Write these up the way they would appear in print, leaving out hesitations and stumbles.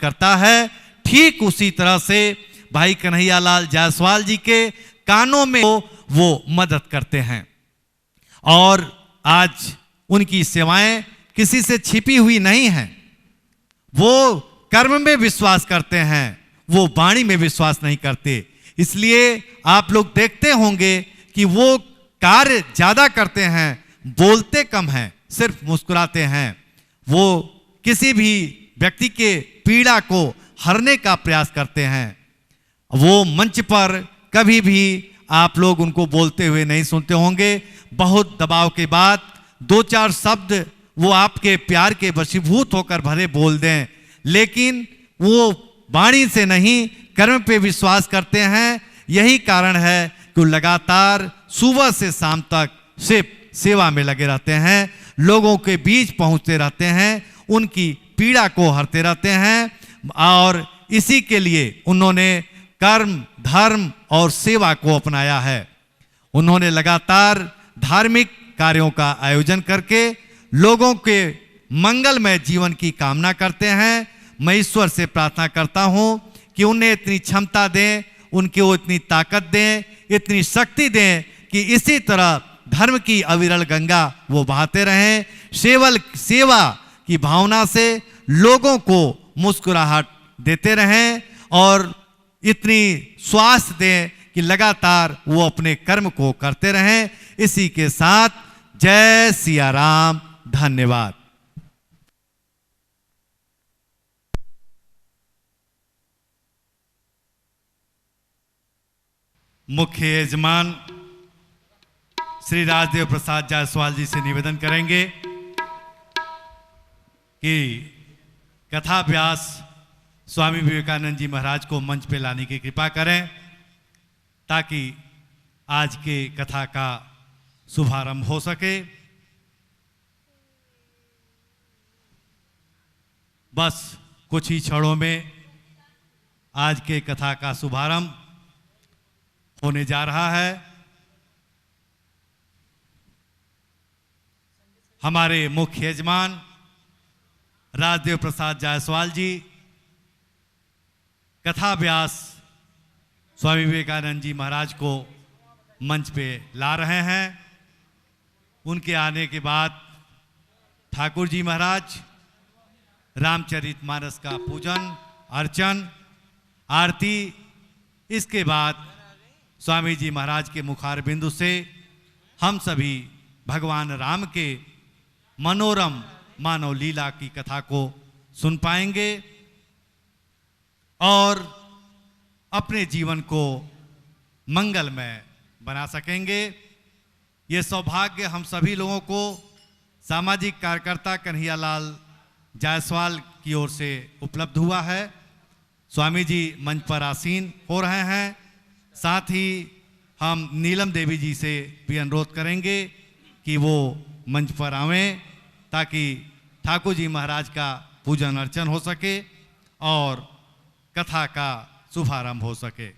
करता है, ठीक उसी तरह से भाई कन्हैयालाल जायसवाल जी के कानों में वो मदद करते हैं। और आज उनकी सेवाएं किसी से छिपी हुई नहीं हैं। वो कर्म में विश्वास करते हैं, वो वाणी में विश्वास नहीं करते। इसलिए आप लोग देखते होंगे कि वो कार्य ज्यादा करते हैं, बोलते कम हैं, सिर्फ मुस्कुराते हैं। वो किसी भी व्यक्ति के पीड़ा को हरने का प्रयास करते हैं। वो मंच पर कभी भी आप लोग उनको बोलते हुए नहीं सुनते होंगे। बहुत दबाव के बाद दो चार शब्द वो आपके प्यार के वशीभूत होकर भरे बोल दें, लेकिन वो वाणी से नहीं कर्म पे विश्वास करते हैं। यही कारण है कि लगातार सुबह से शाम तक सिर्फ सेवा में लगे रहते हैं, लोगों के बीच पहुंचते रहते हैं, उनकी पीड़ा को हरते रहते हैं। और इसी के लिए उन्होंने कर्म, धर्म और सेवा को अपनाया है। उन्होंने लगातार धार्मिक कार्यों का आयोजन करके लोगों के मंगलमय जीवन की कामना करते हैं। मैं ईश्वर से प्रार्थना करता हूं कि उन्हें इतनी क्षमता दें, उनको इतनी ताकत दें, इतनी शक्ति दें कि इसी तरह धर्म की अविरल गंगा वो बहाते रहें। सेवा की भावना से लोगों को मुस्कुराहट देते रहें और इतनी स्वास्थ्य दें कि लगातार वो अपने कर्म को करते रहें। इसी के साथ जय सिया राम, धन्यवाद। मुख्य यजमान श्री राजदेव प्रसाद जायसवाल जी से निवेदन करेंगे कि कथाभ्यास स्वामी विवेकानंद जी महाराज को मंच पे लाने की कृपा करें, ताकि आज के कथा का शुभारंभ हो सके। बस कुछ ही क्षणों में आज के कथा का शुभारंभ होने जा रहा है। हमारे मुख्य यजमान राजदेव प्रसाद जायसवाल जी कथाभ्यास स्वामी विवेकानंद जी महाराज को मंच पे ला रहे हैं। उनके आने के बाद ठाकुर जी महाराज रामचरितमानस का पूजन अर्चन आरती, इसके बाद स्वामी जी महाराज के मुखार बिंदु से हम सभी भगवान राम के मनोरम मानव लीला की कथा को सुन पाएंगे और अपने जीवन को मंगलमय बना सकेंगे। ये सौभाग्य हम सभी लोगों को सामाजिक कार्यकर्ता कन्हैयालाल जायसवाल की ओर से उपलब्ध हुआ है। स्वामी जी मंच पर आसीन हो रहे हैं। साथ ही हम नीलम देवी जी से भी अनुरोध करेंगे कि वो मंच पर आवें, ताकि ठाकुर जी महाराज का पूजन अर्चन हो सके और कथा का शुभारंभ हो सके।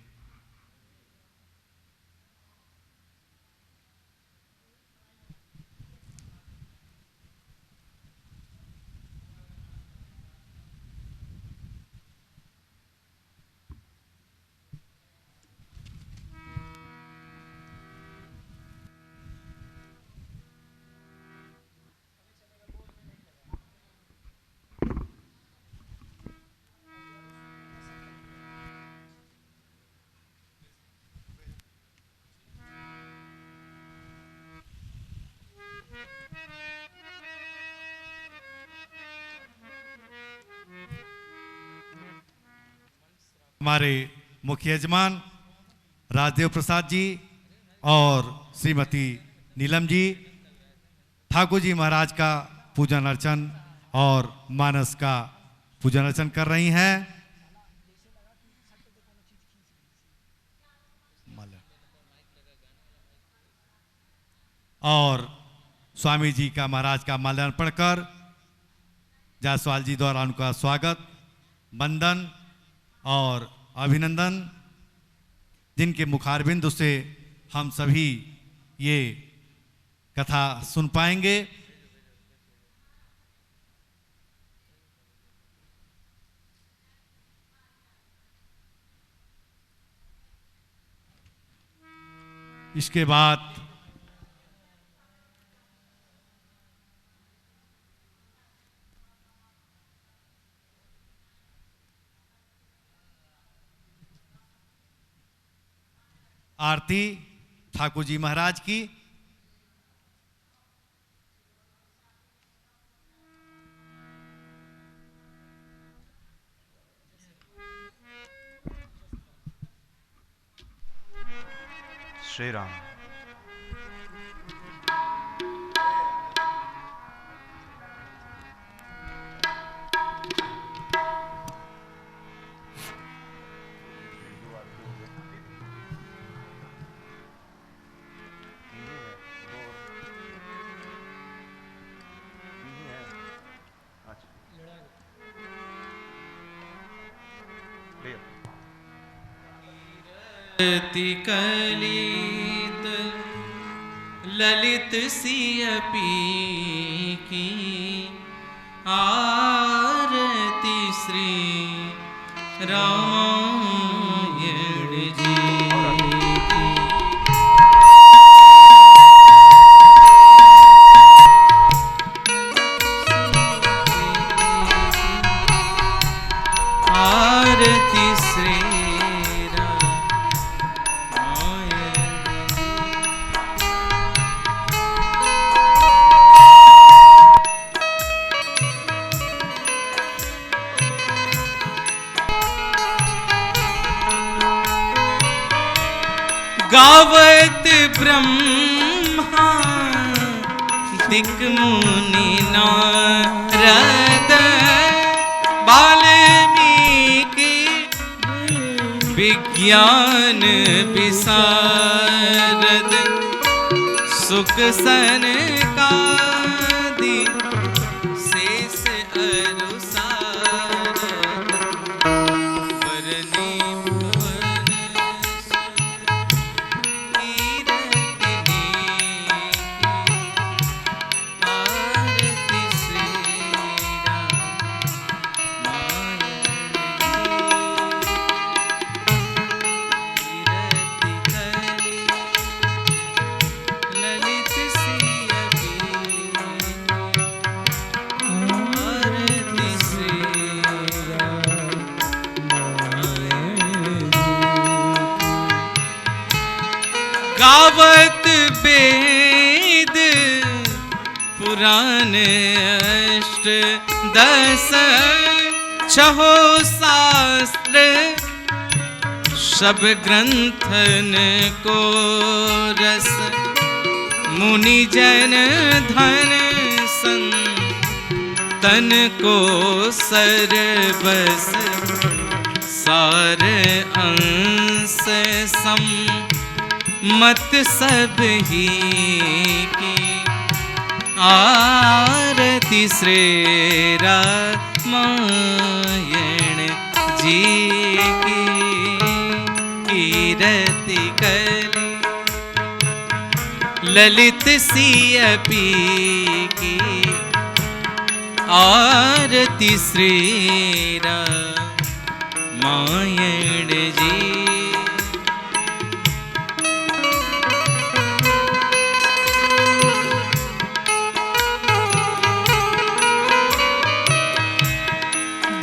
हमारे मुख्य यजमान राजदेव प्रसाद जी और श्रीमती नीलम जी ठाकुर जी महाराज का पूजन अर्चन और मानस का पूजन अर्चन कर रही हैं। और स्वामी जी का महाराज का माल्यार्पण कर जायसवाल जी द्वारा उनका स्वागत, वंदन और अभिनंदन, जिनके मुखारबिंदु से हम सभी ये कथा सुन पाएंगे। इसके बाद आरती ठाकुर जी महाराज की। श्री राम। कलित ललित सियपी की आरती श्री रामायण जी की। आरती श्री गावत ब्रह्मा दिक मुनि नारद वाल्मीकि विज्ञान विशारद सुख सनकादि शेष अरु सारद वरनी भुवन गावत वेद पुराण अष्ट दस छहो शास्त्र सब ग्रंथन को रस मुनि जन धन संतन को सर्वस सार अंश सम मत सब ही की आरती श्री रामायण जी की। कीरति कली ललित सियपी की आरती श्री रामायण जी।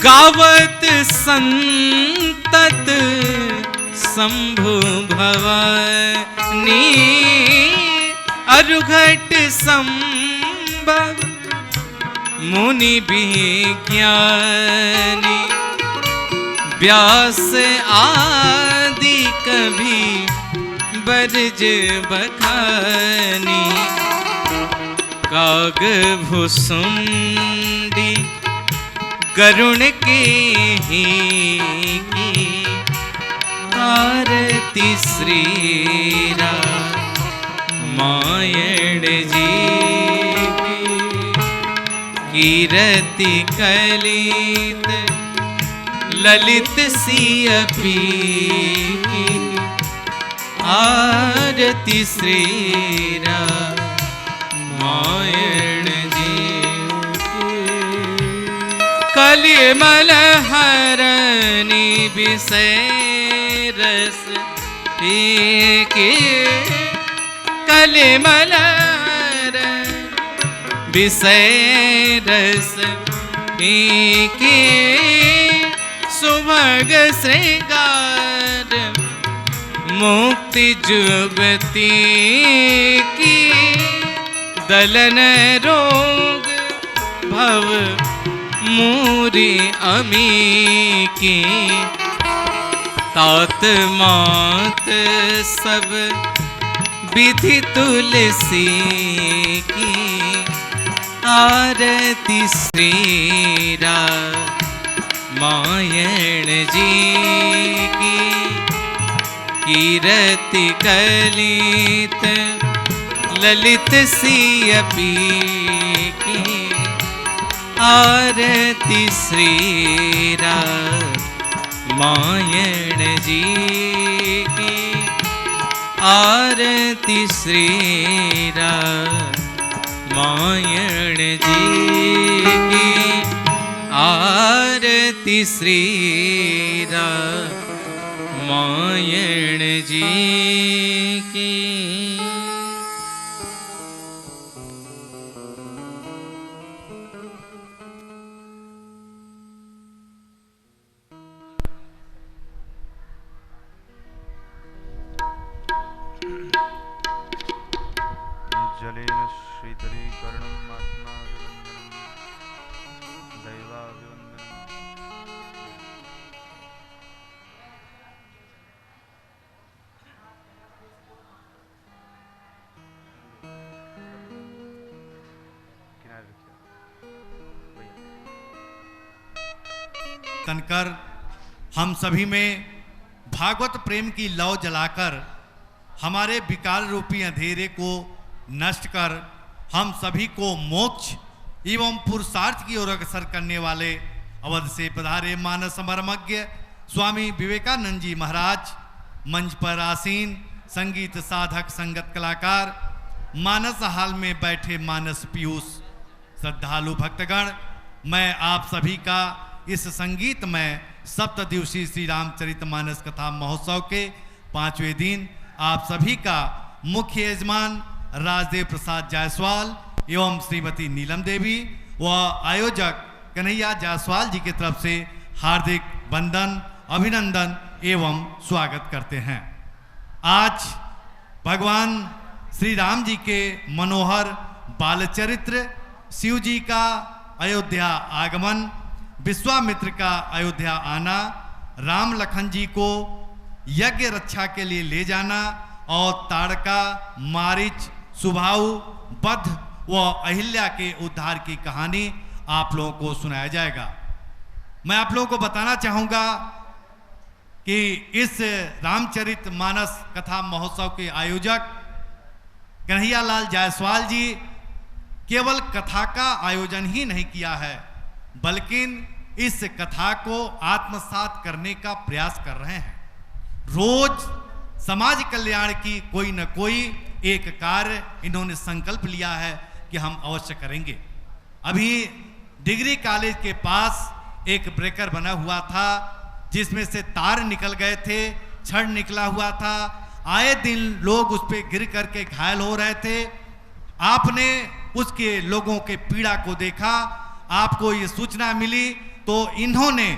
गावत संतत शंभु भवानी अरुघट संभव मुनि विज्ञानी व्यास आदि कभी बरज बखानी काग भुसुंडी गरुण के ही की आरती श्री रामायण जी की। कीरति कलित ललित सियपी की आरती श्री रामायण जी की। कलिमल हरणी विषय रस के मलमलहर विषय रस की सुभग श्रृंगार मुक्ति जुगती की दलन रोग भव मूरी अमी की तात मात सब विधि तुलसी की आरती श्री रामायण जी की कीरति कलित ललित सियपी की आरती श्री रामायण जी की आरती श्री रामायण जी की आरती श्री रामायण जी की। जलेन शीतलीकरणम् आत्माभिवन्दनं दैवाभिवन्दनं किनारे रखिए भैया। तनकर हम सभी में भागवत प्रेम की लौ जलाकर हमारे विकार रूपी अंधेरे को नष्ट कर हम सभी को मोक्ष एवं पुरुषार्थ की ओर अग्रसर करने वाले अवध से पधारे मानस मर्मज्ञ स्वामी विवेकानंद जी महाराज, मंच पर आसीन संगीत साधक संगत कलाकार, मानस हाल में बैठे मानस पीयूष, श्रद्धालु भक्तगण, मैं आप सभी का इस संगीतमय सप्तदिवसीय श्री रामचरितमानस कथा महोत्सव के 5वें दिन आप सभी का मुख्य यजमान राजदेव प्रसाद जायसवाल एवं श्रीमती नीलम देवी व आयोजक कन्हैया जायसवाल जी की तरफ से हार्दिक वंदन, अभिनंदन एवं स्वागत करते हैं। आज भगवान श्री राम जी के मनोहर बालचरित्र, शिव जी का अयोध्या आगमन, विश्वामित्र का अयोध्या आना, राम लखन जी को यज्ञ रक्षा के लिए ले जाना और ताड़का, मारीच, सुबाहु, बद्ध व अहिल्या के उद्धार की कहानी आप लोगों को सुनाया जाएगा। मैं आप लोगों को बताना चाहूँगा कि इस रामचरितमानस कथा महोत्सव के आयोजक कन्हैया लाल जायसवाल जी केवल कथा का आयोजन ही नहीं किया है, बल्कि इस कथा को आत्मसात करने का प्रयास कर रहे हैं। रोज समाज कल्याण की कोई न कोई एक कार्य इन्होंने संकल्प लिया है कि हम अवश्य करेंगे। अभी डिग्री कॉलेज के पास एक ब्रेकर बना हुआ था जिसमें से तार निकल गए थे, छड़ निकला हुआ था, आए दिन लोग उस पर गिर करके घायल हो रहे थे। आपने उसके लोगों के पीड़ा को देखा, आपको ये सूचना मिली, तो इन्होंने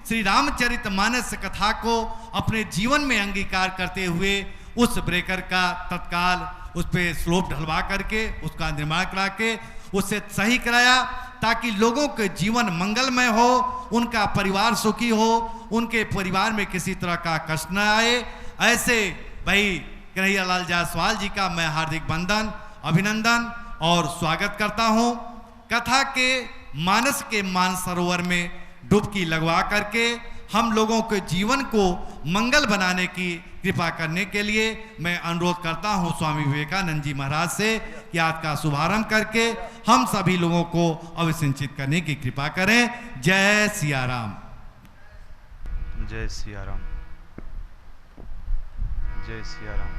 श्री रामचरितमानस कथा को अपने जीवन में अंगीकार करते हुए उस ब्रेकर का तत्काल उस पे स्लोप ढलवा करके उसका निर्माण करा के उससे सही कराया ताकि लोगों के जीवन मंगलमय हो, उनका परिवार सुखी हो, उनके परिवार में किसी तरह का कष्ट न आए। ऐसे भाई कन्हैया लाल जायसवाल जी का मैं हार्दिक वंदन, अभिनंदन और स्वागत करता हूँ। कथा के मानस के मानसरोवर में डुबकी लगवा करके हम लोगों के जीवन को मंगल बनाने की कृपा करने के लिए मैं अनुरोध करता हूं स्वामी विवेकानंद जी महाराज से कि आज का शुभारंभ करके हम सभी लोगों को अभिसिंचित करने की कृपा करें। जय सिया राम। जय सिया राम। जय सिया राम।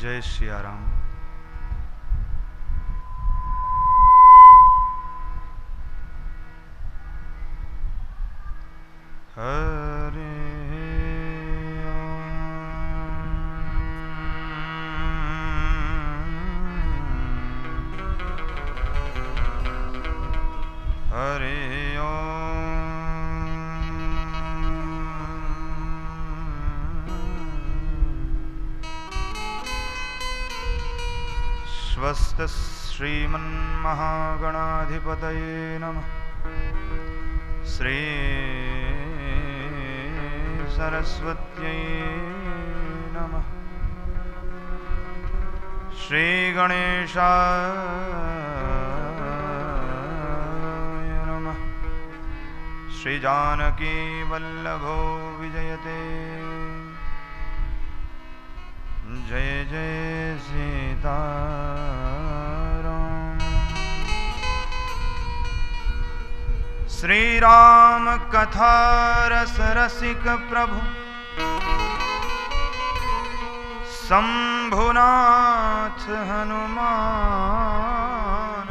जय सिया राम। हरे हरि स्वस्त श्रीमन्महागणाधिपतये नमः। श्री सरस्वत्यै नमः। श्री गणेशाय नमः। श्री जानकी वल्लभो विजयते। जय जय सीताराम। श्री राम कथा रस रसिक प्रभु शंभुनाथ हनुमान।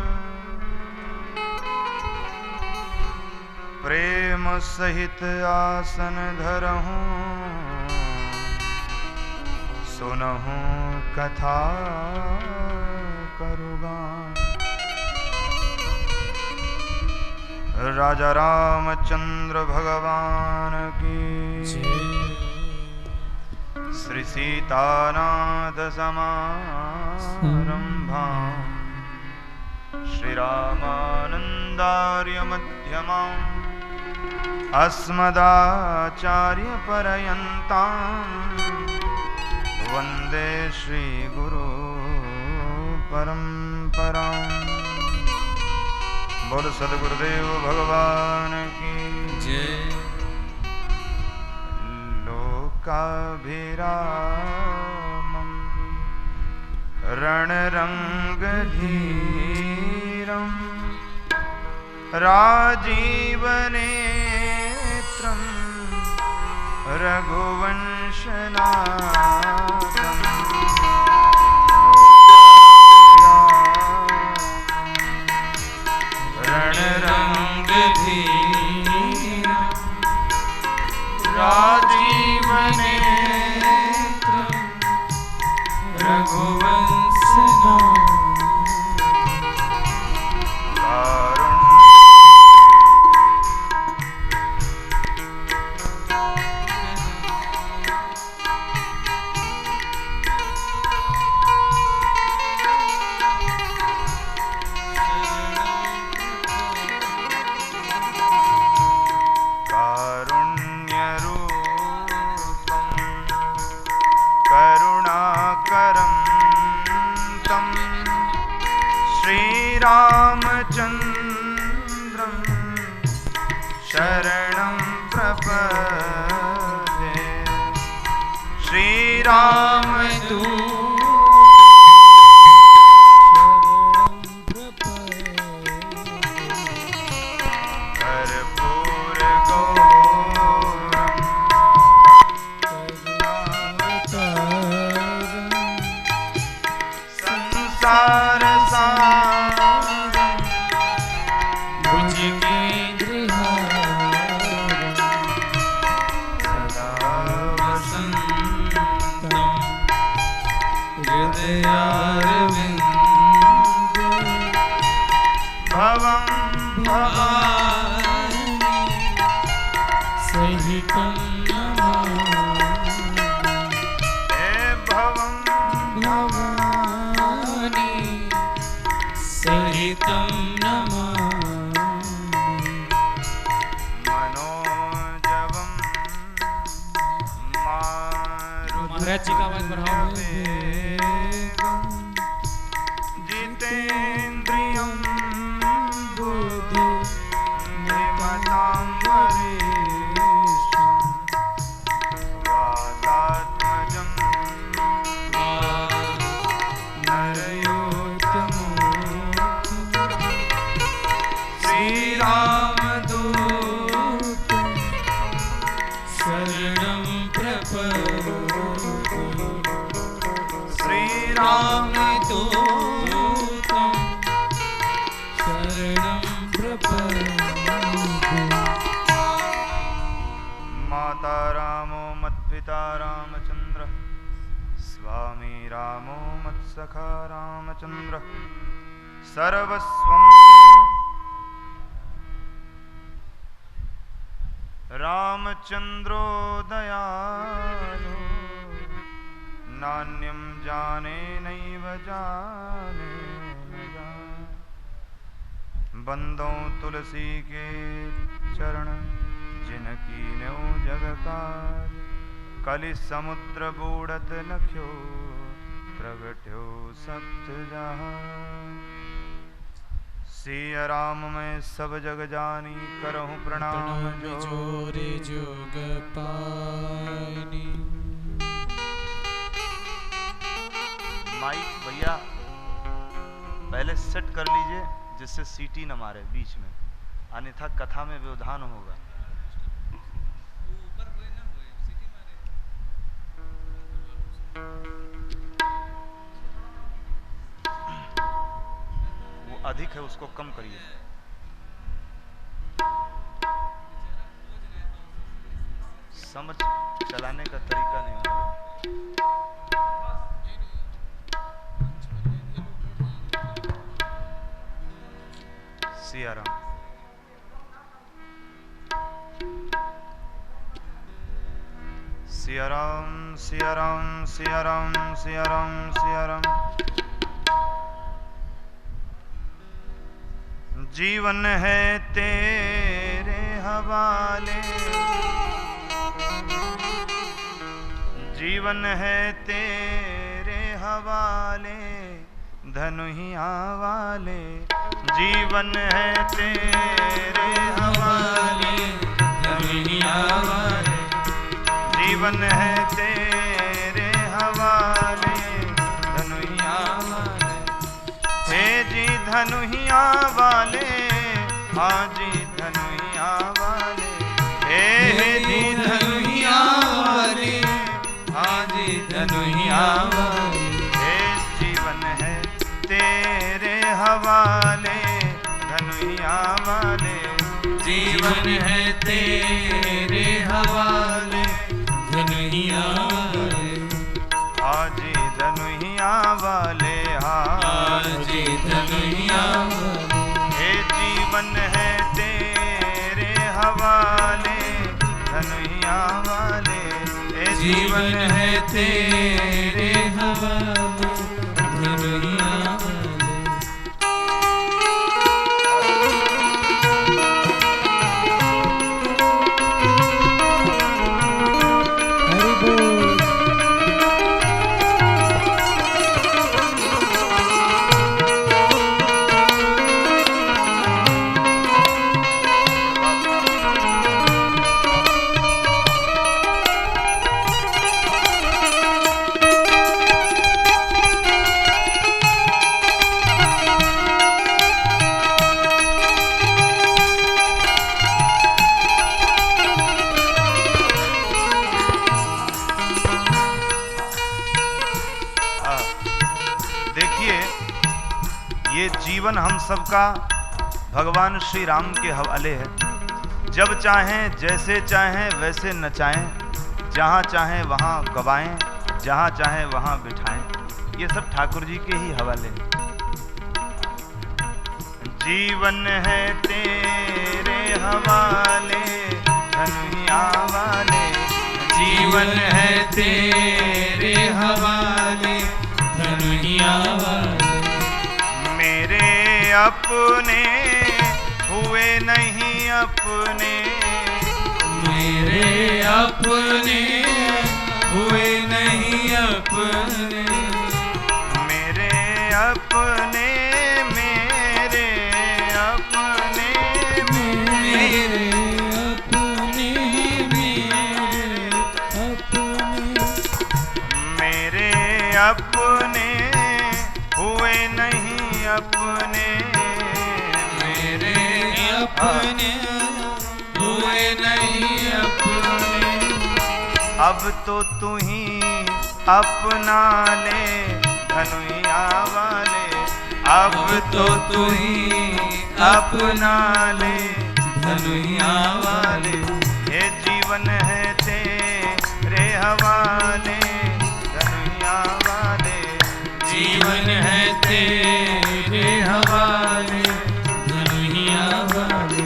प्रेम सहित आसन धरहूँ सुनहूँ कथा करुगान। राजा रामचंद्र भगवान की श्री सीतानाथ समारंभां श्री रामानंदार्य मध्यमां अस्मदाचार्य पर्यन्तां वंदे श्री गुरु परंपरां। बोल सद्गुरुदेव भगवान की जय। लोकाभिरामं रणरंगधीरं राजीवनेत्रं रघुवंशनाथं। रणरंगधीरं राजीवनेत्रं रघुवंशनाथं। रामचंद्रं शरणं प्रपद्ये। श्रीरामदूतं कर्पूरगौरं संसारसारं सदा वसन्तं हृदयारविन्दे भवं भवानी सहितं हे भवं भवानी सहितं नमामि। मनोजवं महाराज जी का आवाज बढ़ाओ। जितेन्द्रियं बुद्धिमतां वरिष्ठं वातात्मजं नरयोत्तमं श्रीरामदूतं शरणं प्रपद्ये। श्रीरामदूतं शरणं प्रपद्ये। माता रामो मत्पिता रामचंद्र स्वामी रामो मत्सखा रामचंद्र सर्वस्वं रामचंद्रो दयालु नान्यं जाने नैव जाने न जाने। बंदों तुलसी के चरण जिनकी न्यो जग काज कलि समुद्र बूढ़त लख्यो प्रगट्यो सत्य जहां। सिया राम मैं सब जग जानी करहूँ प्रणाम जोरे जोग पानी। माइक भैया पहले सेट कर लीजिए जिससे सीटी न मारे बीच में, अन्यथा कथा में व्यवधान होगा। वो अधिक है, उसको कम करिए। समझ चलाने का तरीका नहीं होगा। सिया राम। सिया राम सिया राम सिया राम सिया राम सिया राम। जीवन है तेरे हवाले, जीवन है तेरे हवाले धनुहिया वाले। जीवन है तेरे हवाले धनुहिया वाले। जीवन है तेरे हवाले धनुहिया वाले। हे जी धनुहिया वाले, हाँ जी धनुहिया वाले। हे जी धनुहिया वाले, हाँ जी धनुहिया वाले। हे जीवन है तेरे हवाले धनुहिया वाले। जीवन है तेरे हवाले धनुहिया वाले। हाजी धनुहिया वाले, हाजी धनुहिया वाले। हे जीवन है तेरे हवाले धनुहिया वाले। हे जीवन है तेरे हवाले धनुहिया वाले। हरि बोल। ये जीवन हम सबका भगवान श्री राम के हवाले है। जब चाहें जैसे चाहें वैसे नचाएं, जहाँ चाहें वहाँ गवाएं, जहाँ चाहें वहाँ बिठाएं। ये सब ठाकुर जी के ही हवाले हैं। जीवन है तेरे हवाले धनुहिया वाले। जीवन है तेरे हवाले धनुहिया वाले। मेरे अपने हुए नहीं अपने, मेरे अपने हुए नहीं अपने। मेरे अपने मेरे अपने मेरे अपने मेरे अपने। मेरे अपने हुए नहीं अपने। मेरे अपने हुए नहीं अपने। अब तो तू ही अपना ले धनुहिया वाले। अब तो तू ही अपना ले धनुहिया वाले। ये जीवन है तेरे हवाले धनुहिया वाले। जीवन है तेरे हवाले धनुहिया वाले।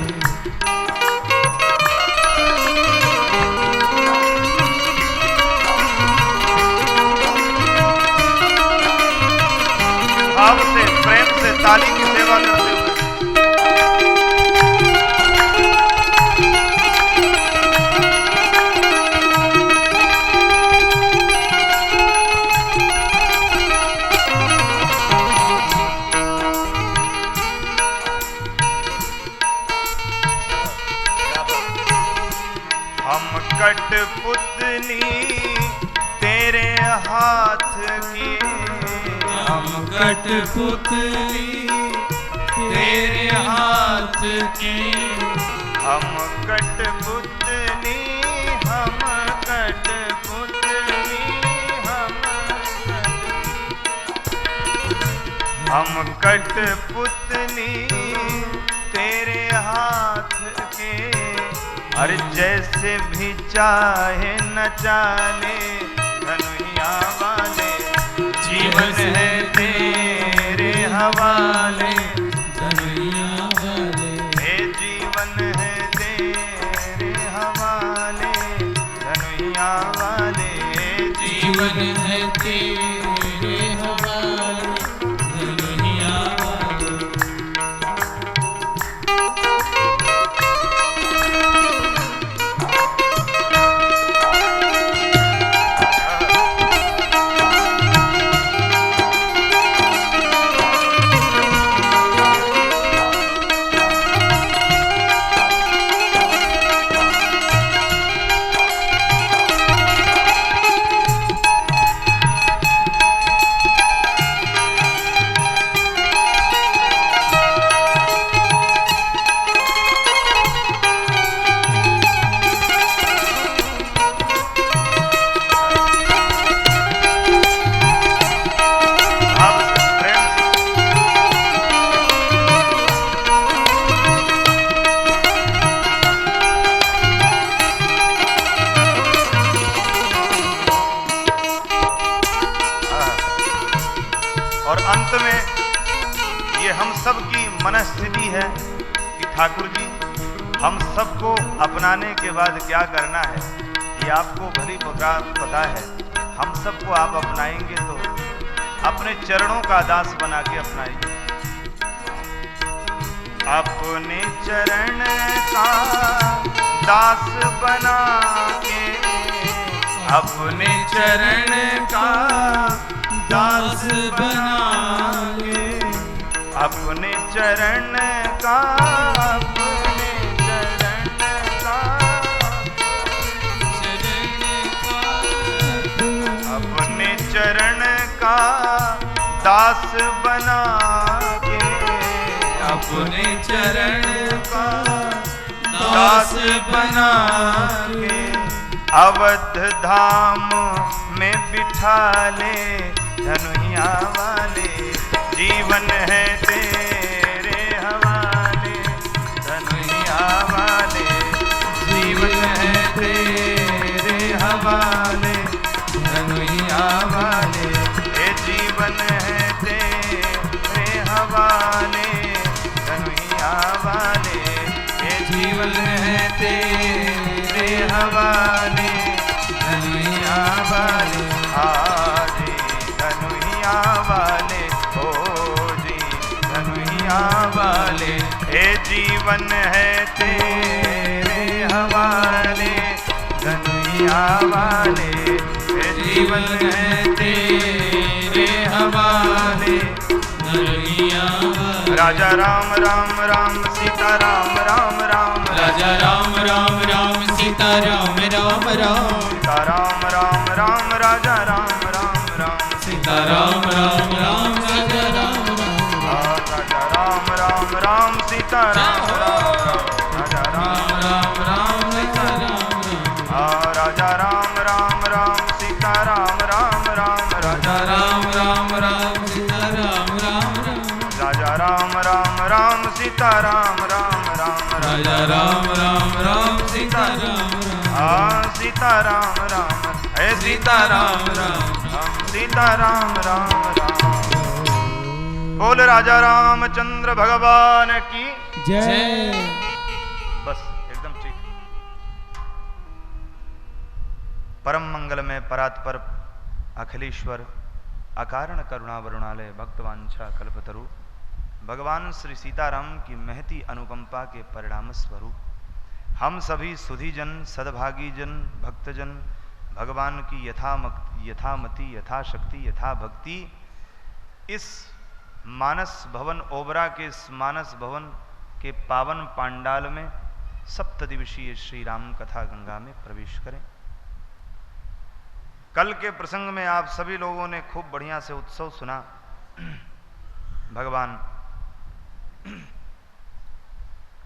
हम कठपुतली तेरे हाथ की, हम कठपुतली तेरे हाथ की, हम कठपुतली, हम कठपुतली, हम कठपुतली तेरे हाथ के। अरे जैसे भी चाहे नचा ले कन्हैया वाले, जीवन है तेरे हवाले, कन्हैया वाले, हे जीवन है तेरे हवाले, कन्हैया वाले, जीवन है तेरे हवाले, कन्हैया वाले। अब प्रेम से और अंत में ये हम सब की मनस्थिति है कि ठाकुर जी हम सबको अपनाने के बाद क्या करना है, ये आपको भली पता है। हम सबको आप अपनाएंगे तो अपने चरणों का दास बना के अपनाएंगे। अपने चरण का दास बना के, अपने चरण का दास बना ले, अपने चरण का, अपने चरण का, अपने चरण का दास बना के, अपने चरण का दास बना के, अवध धाम में बिठा ले धनुहिया वाले, जीवन है तेरे हवाले, धनुहिया वाले, जीवन है तेरे हवाले, धनुहिया वाले, ये जीवन है तेरे हवाले, धनुहिया वाले, ये जीवन है तेरे हवाले, धनुहिया वाले, आजी धनुहिया वाले, ओ जी धनुहिया वाले, हे जीवन है तेरे हवाले, धनुहिया वाले, हे जीवन है तेरे हवाले, कन्हैया वाले। राजा राम राम राम सीता राम राम राम, राजा राम राम राम सीता राम राम राम, सीता राम राम राम राजा राम राम राम, सीता राम राम राम राजा राम राम, राजा राम राम राम सीता राम राम राम, राजा राम राम राम सीता राम राम, राजा राम राम राम सीता राम राम राम, राजा राम राम राम सीता राम राम राम, राजा राम राम राम सीता राम राम राम, राजा राम राम राम सीता राम राम, सीता राम राम, हे सीता राम राम, सीता राम राम राम। बोल राजा रामचंद्र भगवान की जय। बस एकदम ठीक। परम मंगल में परात्पर अखिलेश्वर अकारण करुणा वरुणालय भक्तवांछा कल्पतरु भगवान श्री सीताराम की महती अनुकंपा के परिणाम स्वरूप हम सभी सुधीजन, सद्भागी जन, भक्तजन भगवान की यथामति, यथाशक्ति, यथा भक्ति इस मानस भवन ओबरा के इस मानस भवन के पावन पांडाल में सप्तदिवसीय श्री राम कथा गंगा में प्रवेश करें। कल के प्रसंग में आप सभी लोगों ने खूब बढ़िया से उत्सव सुना। भगवान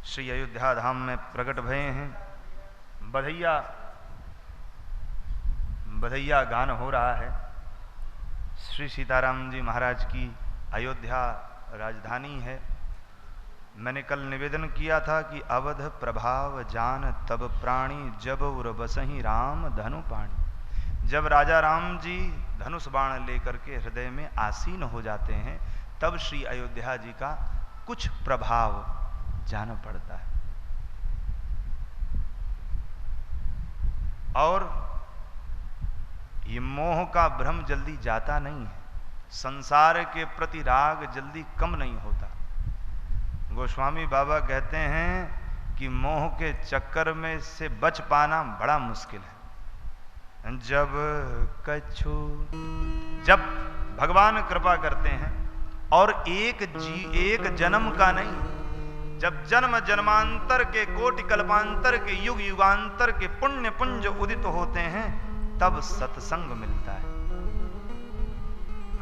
श्री अयोध्या धाम में प्रकट भये हैं। बधैया गान हो रहा है। श्री सीताराम जी महाराज की अयोध्या राजधानी है। मैंने कल निवेदन किया था कि अवध प्रभाव जान तब प्राणी, जब उर बसहि राम धनु पाणी। जब राजा राम जी धनुष बाण लेकर के हृदय में आसीन हो जाते हैं, तब श्री अयोध्या जी का कुछ प्रभाव जान पड़ता है। और ये मोह का भ्रम जल्दी जाता नहीं है। संसार के प्रति राग जल्दी कम नहीं होता। गोस्वामी बाबा कहते हैं कि मोह के चक्कर में से बच पाना बड़ा मुश्किल है। जब भगवान कृपा करते हैं और एक जन्म का नहीं, जब जन्म जन्मांतर के, कोटि कल्पांतर के, युग युगांतर के पुण्य पुंज उदित होते हैं, तब सत्संग मिलता है।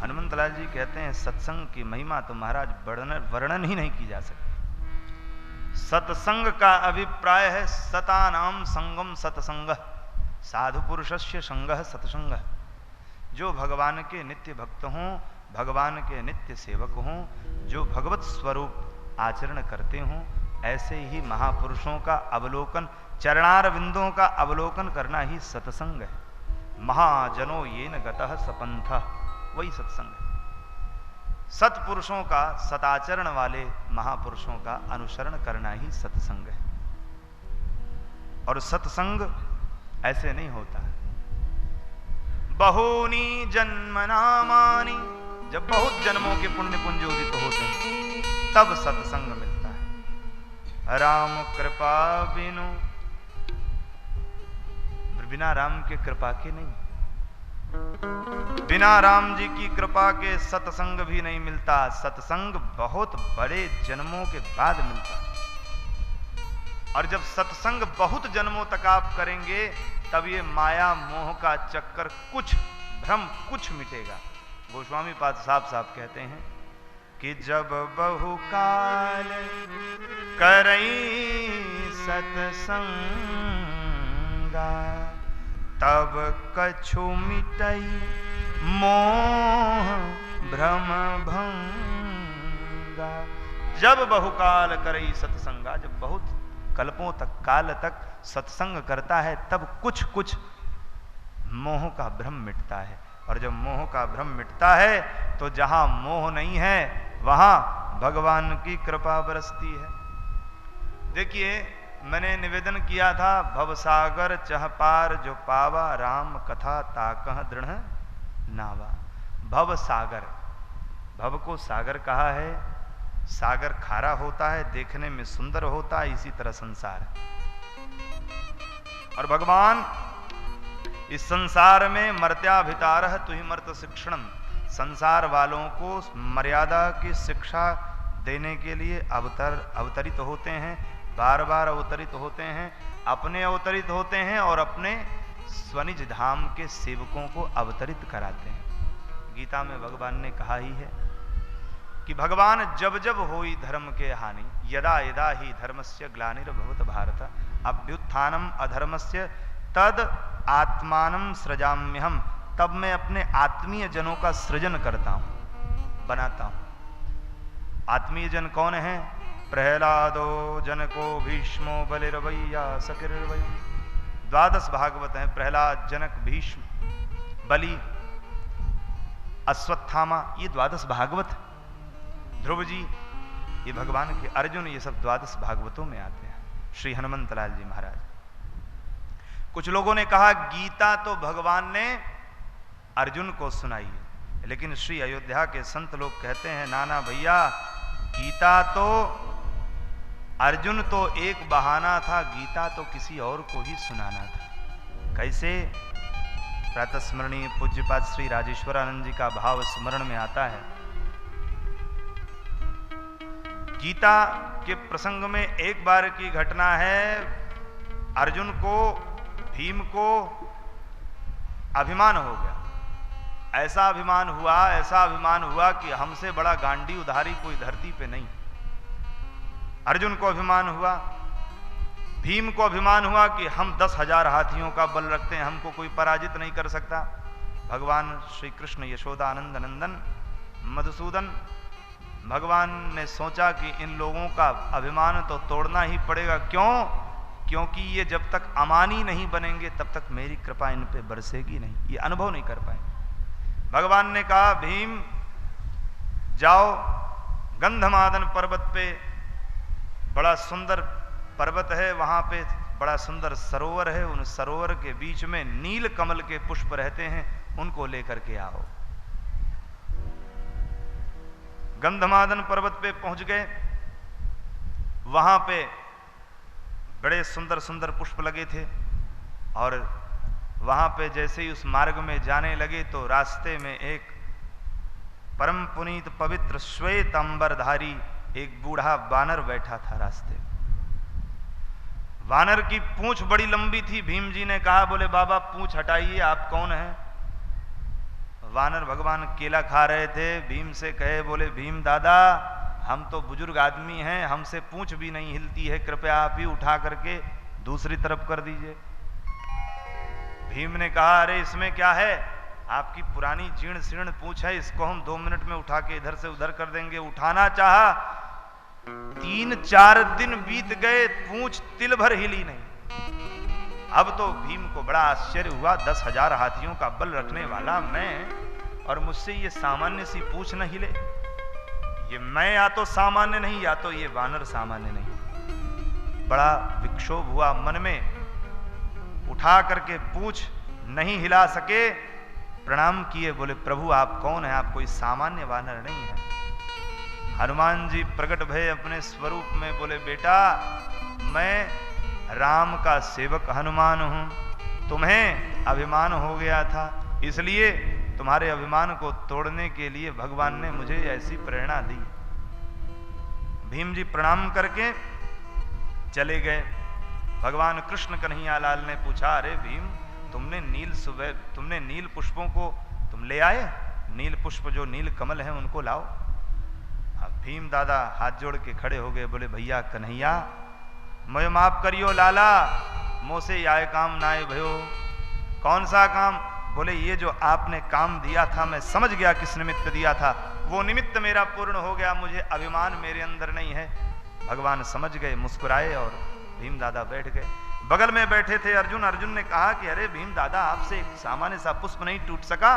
हनुमंत लाल जी कहते हैं सत्संग की महिमा तो महाराज वर्णन ही नहीं की जा सकती। सत्संग का अभिप्राय है सतानाम संगम सत्संग, साधु पुरुषस्य संगः सत्संग। जो भगवान के नित्य भक्त हों, भगवान के नित्य सेवक हों, जो भगवत स्वरूप आचरण करते हों, ऐसे ही महापुरुषों का अवलोकन, चरणार बिंदुओं का अवलोकन करना ही सत्संग है। महाजनो येन गतः सपंथः, वही सत्संग है। सत्पुरुषों का, सदाचरण वाले महापुरुषों का अनुसरण करना ही सत्संग है। और सत्संग ऐसे नहीं होता। बहूनी जन्मनामानि, जब बहुत जन्मों के पुण्य पुंज उदित होते हैं, तब सत्संग मिलता है। राम कृपा बिनु, बिना राम के कृपा के नहीं, बिना राम जी की कृपा के सत्संग भी नहीं मिलता। सत्संग बहुत बड़े जन्मों के बाद मिलता है। और जब सत्संग बहुत जन्मों तक आप करेंगे, तब ये माया मोह का चक्कर, कुछ भ्रम कुछ मिटेगा। गोस्वामी पाद साहब कहते हैं कि जब बहुकाल करई सत्संगा, तब कछु मिटई मोह भ्रम भंगा। जब बहुकाल करई सत्संगा, जब बहुत कल्पों तक, काल तक सत्संग करता है, तब कुछ कुछ मोह का भ्रम मिटता है। और जब मोह का भ्रम मिटता है, तो जहां मोह नहीं है वहां भगवान की कृपा बरसती है। देखिए, मैंने निवेदन किया था, भवसागर चह पार जो पावा, राम कथा ताकह दृढ़ नावा। भव सागर, भव को सागर कहा है। सागर खारा होता है, देखने में सुंदर होता है, इसी तरह संसार। और भगवान इस संसार में मर्त्याभितारः तुहि मर्त शिक्षणम, संसार वालों को मर्यादा की शिक्षा देने के लिए अवतरित होते हैं, बार बार अवतरित होते हैं। अपने अवतरित होते हैं और अपने स्वनिज धाम के सेवकों को अवतरित कराते हैं। गीता में भगवान ने कहा ही है कि भगवान जब जब होई धर्म के हानि, यदा यदा ही धर्मस्य ग्लानिर्भवत भारत, अभ्युत्थानम अधर्मस्य तद आत्मानं सृजाम्यहम्, तब मैं अपने आत्मीय जनों का सृजन करता हूं, बनाता हूं। आत्मीय जन कौन है? प्रहलादो जनको भीष्मो बलिर्वैया सकिर्वै। 12 भागवत हैं। प्रहलाद, जनक, भीष्म, बलि, अश्वत्थामा, ये 12 भागवत। ध्रुव जी, ये भगवान के अर्जुन, ये सब 12 भागवतों में आते हैं। श्री हनुमंत लाल जी महाराज। कुछ लोगों ने कहा गीता तो भगवान ने अर्जुन को सुनाई है, लेकिन श्री अयोध्या के संत लोग कहते हैं नाना भैया, गीता तो, अर्जुन तो एक बहाना था, गीता तो किसी और को ही सुनाना था। कैसे? प्रातस्मरणीय पूज्यपाद श्री राजेश्वरानंद जी का भाव स्मरण में आता है गीता के प्रसंग में एक बार की घटना है। अर्जुन को, भीम को अभिमान हो गया। ऐसा अभिमान हुआ कि हमसे बड़ा गांडी उधारी कोई धरती पे नहीं। अर्जुन को अभिमान हुआ, भीम को अभिमान हुआ कि हम 10,000 हाथियों का बल रखते हैं, हमको कोई पराजित नहीं कर सकता। भगवान श्री कृष्ण यशोदानंद नंदन मधुसूदन, भगवान ने सोचा कि इन लोगों का अभिमान तो तोड़ना ही पड़ेगा। क्यों? क्योंकि ये जब तक अमानी नहीं बनेंगे तब तक मेरी कृपा इन पे बरसेगी नहीं, ये अनुभव नहीं कर पाए। भगवान ने कहा, भीम जाओ गंधमादन पर्वत पे, बड़ा सुंदर पर्वत है, वहां पे बड़ा सुंदर सरोवर है, उन सरोवर के बीच में नील कमल के पुष्प रहते हैं, उनको लेकर के आओ। गंधमादन पर्वत पे पहुंच गए। वहां पे बड़े सुंदर सुंदर पुष्प लगे थे और वहां पे जैसे ही उस मार्ग में जाने लगे तो रास्ते में एक परम पुनीत पवित्र श्वेत अंबरधारी एक बूढ़ा वानर बैठा था रास्ते में। वानर की पूंछ बड़ी लंबी थी। भीम जी ने कहा, बोले बाबा पूंछ हटाइए, आप कौन हैं? वानर भगवान केला खा रहे थे। भीम से कहे, बोले भीम दादा, हम तो बुजुर्ग आदमी हैं, हमसे पूंछ भी नहीं हिलती है, कृपया आप ही उठा करके दूसरी तरफ कर दीजिए। भीम ने कहा, अरे इसमें क्या है, आपकी पुरानी जीर्ण शीर्ण पूंछ है, इसको हम 2 मिनट में उठा के इधर से उधर कर देंगे। उठाना चाहा, 3-4 दिन बीत गए, पूंछ तिल भर हिली नहीं। अब तो भीम को बड़ा आश्चर्य हुआ, 10,000 हाथियों का बल रखने वाला मैं, और मुझसे ये सामान्य सी पूंछ न हिले। ये मैं या तो सामान्य नहीं, या तो ये वानर सामान्य नहीं। बड़ा विक्षोभ हुआ मन में, उठा करके पूंछ नहीं हिला सके, प्रणाम किए, बोले प्रभु आप कौन है? आप कोई सामान्य वानर नहीं है। हनुमान जी प्रकट भये अपने स्वरूप में, बोले बेटा मैं राम का सेवक हनुमान हूं, तुम्हें अभिमान हो गया था, इसलिए तुम्हारे अभिमान को तोड़ने के लिए भगवान ने मुझे ऐसी प्रेरणा दी। भीम जी प्रणाम करके चले गए। भगवान कृष्ण कन्हैया लाल ने पूछा, अरे भीम तुमने नील पुष्पों को तुम ले आए? नील पुष्प जो नील कमल है उनको लाओ। अब भीम दादा हाथ जोड़ के खड़े हो गए, बोले भैया कन्हैया मैं माफ करियो लाला, मोसे आए काम नाए भयो। कौन सा काम? बोले ये जो आपने काम दिया था, मैं समझ गया किस निमित्त दिया था, वो निमित्त मेरा पूर्ण हो गया, मुझे अभिमान मेरे अंदर नहीं है। भगवान समझ गए, मुस्कुराए और भीम दादा बैठ गए। बगल में बैठे थे अर्जुन। अर्जुन ने कहा कि अरे भीम दादा, आपसे एक सामान्य सा पुष्प नहीं टूट सका,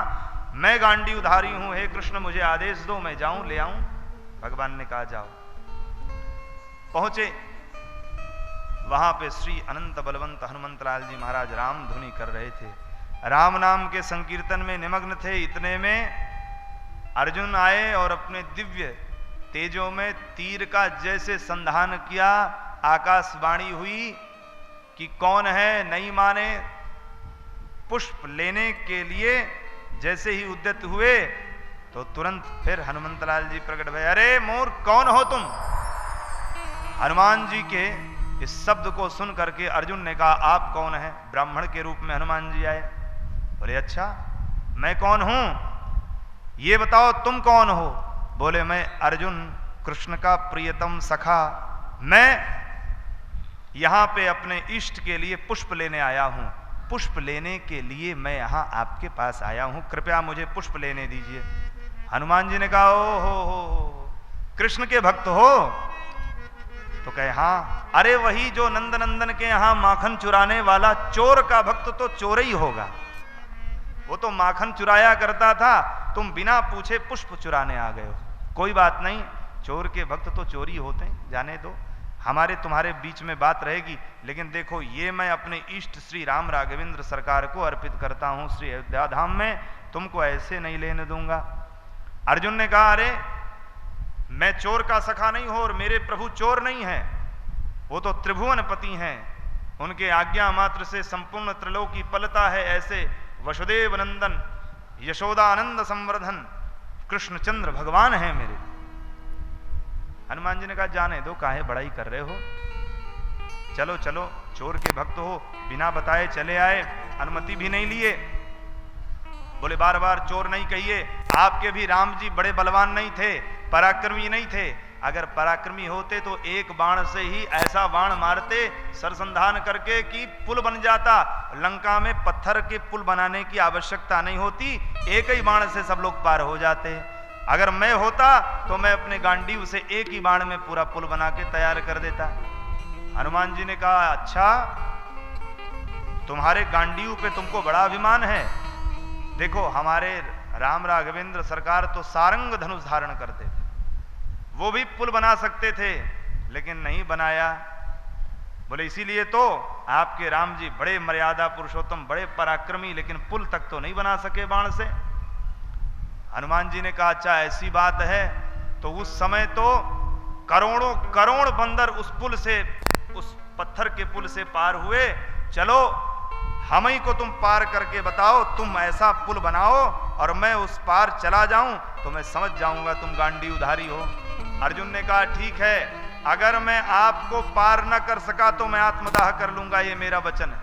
मैं गांडी उधारी हूं, हे कृष्ण मुझे आदेश दो, मैं जाऊं ले आऊं। भगवान ने कहा जाओ। पहुंचे, वहां पे श्री अनंत बलवंत हनुमंतलाल जी महाराज राम धुनी कर रहे थे, राम नाम के संकीर्तन में निमग्न थे। इतने में अर्जुन आए और अपने दिव्य तेजों में तीर का जैसे संधान किया, आकाशवाणी हुई कि कौन है, नहीं माने। पुष्प लेने के लिए जैसे ही उद्यत हुए तो तुरंत फिर हनुमंतलाल जी प्रकट भये, अरे मोर कौन हो तुम? हनुमान जी के इस शब्द को सुन करके अर्जुन ने कहा, आप कौन हैं? ब्राह्मण के रूप में हनुमान जी आए। बोले अच्छा मैं कौन हूं, ये बताओ तुम कौन हो? बोले मैं अर्जुन, कृष्ण का प्रियतम सखा, मैं यहां पे अपने इष्ट के लिए पुष्प लेने आया हूं, पुष्प लेने के लिए मैं यहां आपके पास आया हूं, कृपया मुझे पुष्प लेने दीजिए। हनुमान जी ने कहा, ओ हो कृष्ण के भक्त हो? तो कहे हाँ। अरे वही जो नंद नंदन के यहां माखन चुराने वाला चोर का भक्त तो चोर ही होगा, वो तो माखन चुराया करता था, तुम बिना पूछे पुष्प चुराने आ गए हो। कोई बात नहीं, चोर के भक्त तो चोरी होते हैं, जाने दो, हमारे तुम्हारे बीच में बात रहेगी, लेकिन देखो ये मैं अपने इष्ट श्री राम राघवेंद्र सरकार को अर्पित करता हूं श्री अयोध्या धाम में, तुमको ऐसे नहीं लेने दूंगा। अर्जुन ने कहा, अरे मैं चोर का सखा नहीं हूं और मेरे प्रभु चोर नहीं है, वो तो त्रिभुवन पति हैं, उनके आज्ञा मात्र से संपूर्ण त्रिलोकी पलता है। ऐसे वसुदेव नंदन यशोदानंद संवर्धन कृष्णचंद्र भगवान हैं मेरे। हनुमान जी ने कहा जाने दो, काहे बड़ाई कर रहे हो, चलो चलो, चोर के भक्त हो, बिना बताए चले आए, अनुमति भी नहीं लिए। बोले बार बार चोर नहीं कहिए, आपके भी राम जी बड़े बलवान नहीं थे, पराक्रमी नहीं थे। अगर पराक्रमी होते तो एक बाण से ही ऐसा बाण मारते सरसंधान करके कि पुल बन जाता। लंका में पत्थर के पुल बनाने की आवश्यकता नहीं होती, एक ही बाण से सब लोग पार हो जाते। अगर मैं होता तो मैं अपने गांडीव से एक ही बाण में पूरा पुल बना के तैयार कर देता। हनुमान जी ने कहा अच्छा, तुम्हारे गांडीव पे तुमको बड़ा अभिमान है। देखो हमारे राम राघवेंद्र सरकार तो सारंग धनुष धारण करते थे, वो भी पुल बना सकते थे, लेकिन नहीं बनाया। बोले इसीलिए तो आपके राम जी बड़े मर्यादा पुरुषोत्तम, बड़े पराक्रमी, लेकिन पुल तक तो नहीं बना सके बाण से। हनुमान जी ने कहा अच्छा ऐसी बात है, तो उस समय तो करोड़ों करोड़ बंदर उस पुल से, उस पत्थर के पुल से पार हुए। चलो हम ही को तुम पार करके बताओ, तुम ऐसा पुल बनाओ और मैं उस पार चला जाऊं तो मैं समझ जाऊंगा तुम गांडी उधारी हो। अर्जुन ने कहा ठीक है, अगर मैं आपको पार न कर सका तो मैं आत्मदाह कर लूंगा, ये मेरा वचन है।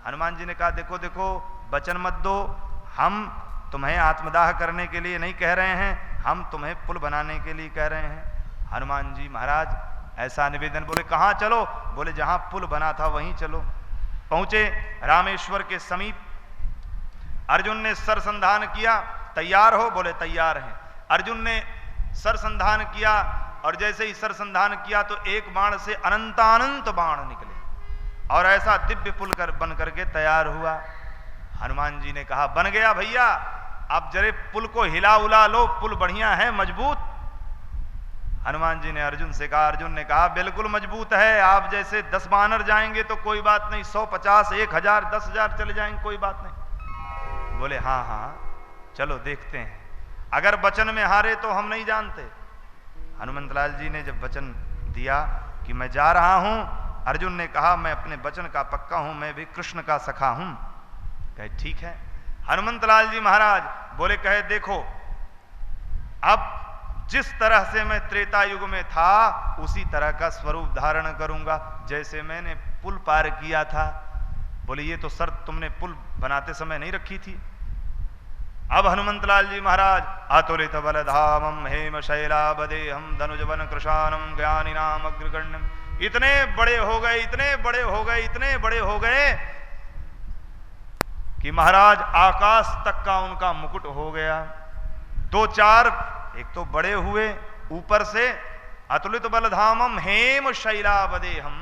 हनुमान जी ने कहा देखो देखो, वचन मत दो, हम तुम्हें आत्मदाह करने के लिए नहीं कह रहे हैं, हम तुम्हें पुल बनाने के लिए कह रहे हैं। हनुमान जी महाराज ऐसा निवेदन, बोले कहां चलो? बोले जहां पुल बना था वहीं चलो। पहुंचे रामेश्वर के समीप, अर्जुन ने सरसंधान किया, तैयार हो? बोले तैयार हैं। अर्जुन ने सरसंधान किया और जैसे ही सरसंधान किया तो एक बाण से अनंतानंत बाण निकले और ऐसा दिव्य पुल बन करके तैयार हुआ। हनुमान जी ने कहा बन गया भैया, अब जरे पुल को हिला उला लो, पुल बढ़िया है, मजबूत। हनुमान जी ने अर्जुन से कहा, अर्जुन ने कहा बिल्कुल मजबूत है, आप जैसे 10 बानर जाएंगे तो कोई बात नहीं, 100, 50, 1000, 10,000 चले जाएंगे कोई बात नहीं। बोले हाँ हाँ चलो देखते हैं, अगर वचन में हारे तो हम नहीं जानते। हनुमंतलाल जी ने जब वचन दिया कि मैं जा रहा हूं, अर्जुन ने कहा मैं अपने वचन का पक्का हूं, मैं भी कृष्ण का सखा हूं। कहे ठीक है। हनुमंतलाल जी महाराज बोले, कहे देखो अब जिस तरह से मैं त्रेता युग में था उसी तरह का स्वरूप धारण करूंगा, जैसे मैंने पुल पार किया था। बोले ये तो शर्त तुमने पुल बनाते समय नहीं रखी थी। अब हनुमंतलाल जी महाराज अतुलित बलधामम हेम शैलाबदेहम धनुजवन कृशानम ज्ञानिनाम अग्रगण्यम, इतने बड़े हो गए, इतने बड़े हो गए, इतने बड़े हो गए कि महाराज आकाश तक का उनका मुकुट हो गया। 2-4 एक तो बड़े हुए, ऊपर से अतुलित बलधामम हेम शैलाबदेहम,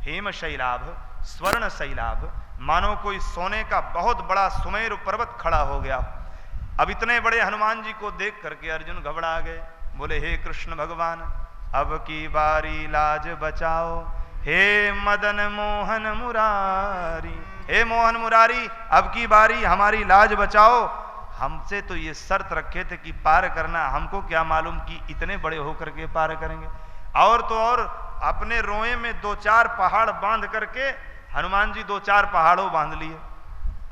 हेम शैलाभ, स्वर्ण शैलाभ, मानो कोई सोने का बहुत बड़ा सुमेरु पर्वत खड़ा हो गया। अब इतने बड़े हनुमान जी को देख करके अर्जुन घबरा गए। बोले हे कृष्ण भगवान, अब की बारी लाज बचाओ, हे मदन मोहन मुरारी, हे मोहन मुरारी अब की बारी हमारी लाज बचाओ। हमसे तो ये शर्त रखे थे कि पार करना, हमको क्या मालूम कि इतने बड़े होकर के पार करेंगे। और तो और अपने रोए में 2-4 पहाड़ बांध करके हनुमान जी 2-4 पहाड़ों बांध लिए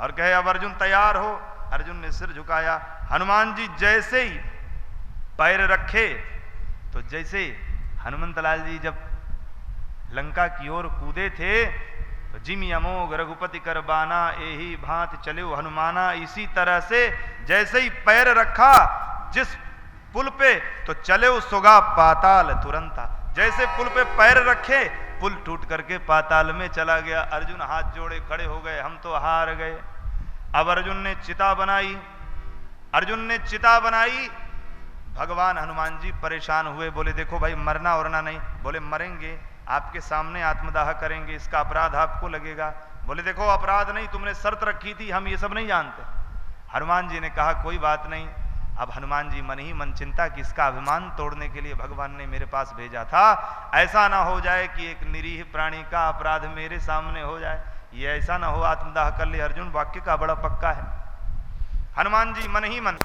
और कहे अब अर्जुन तैयार हो। अर्जुन ने सिर झुकाया। हनुमान जी जैसे ही पैर रखे तो जैसे हनुमंतलाल जी जब लंका की ओर कूदे थे तो जिमि अमोघ रघुपति कर बाना, एही भांति चले हनुमाना। इसी तरह से जैसे ही पैर रखा जिस पुल पे तो चले सुगा पाताल तुरंता। जैसे पुल पे पैर रखे पुल टूट करके पाताल में चला गया। अर्जुन हाथ जोड़े खड़े हो गए, हम तो हार गए। अब अर्जुन ने चिता बनाई, अर्जुन ने चिता बनाई। भगवान हनुमान जी परेशान हुए, बोले देखो भाई मरना वरना नहीं। बोले मरेंगे, आपके सामने आत्मदाह करेंगे, इसका अपराध आपको लगेगा। बोले देखो अपराध नहीं, तुमने शर्त रखी थी, हम ये सब नहीं जानते। हनुमान जी ने कहा कोई बात नहीं। अब हनुमान जी मन ही मन चिंता कि इसका अभिमान तोड़ने के लिए भगवान ने मेरे पास भेजा था, ऐसा ना हो जाए कि एक निरीह प्राणी का अपराध मेरे सामने हो जाए, ये ऐसा ना हो आत्मदाह कर ले। अर्जुन वाक्य का बड़ा पक्का है। हनुमान जी मन ही मन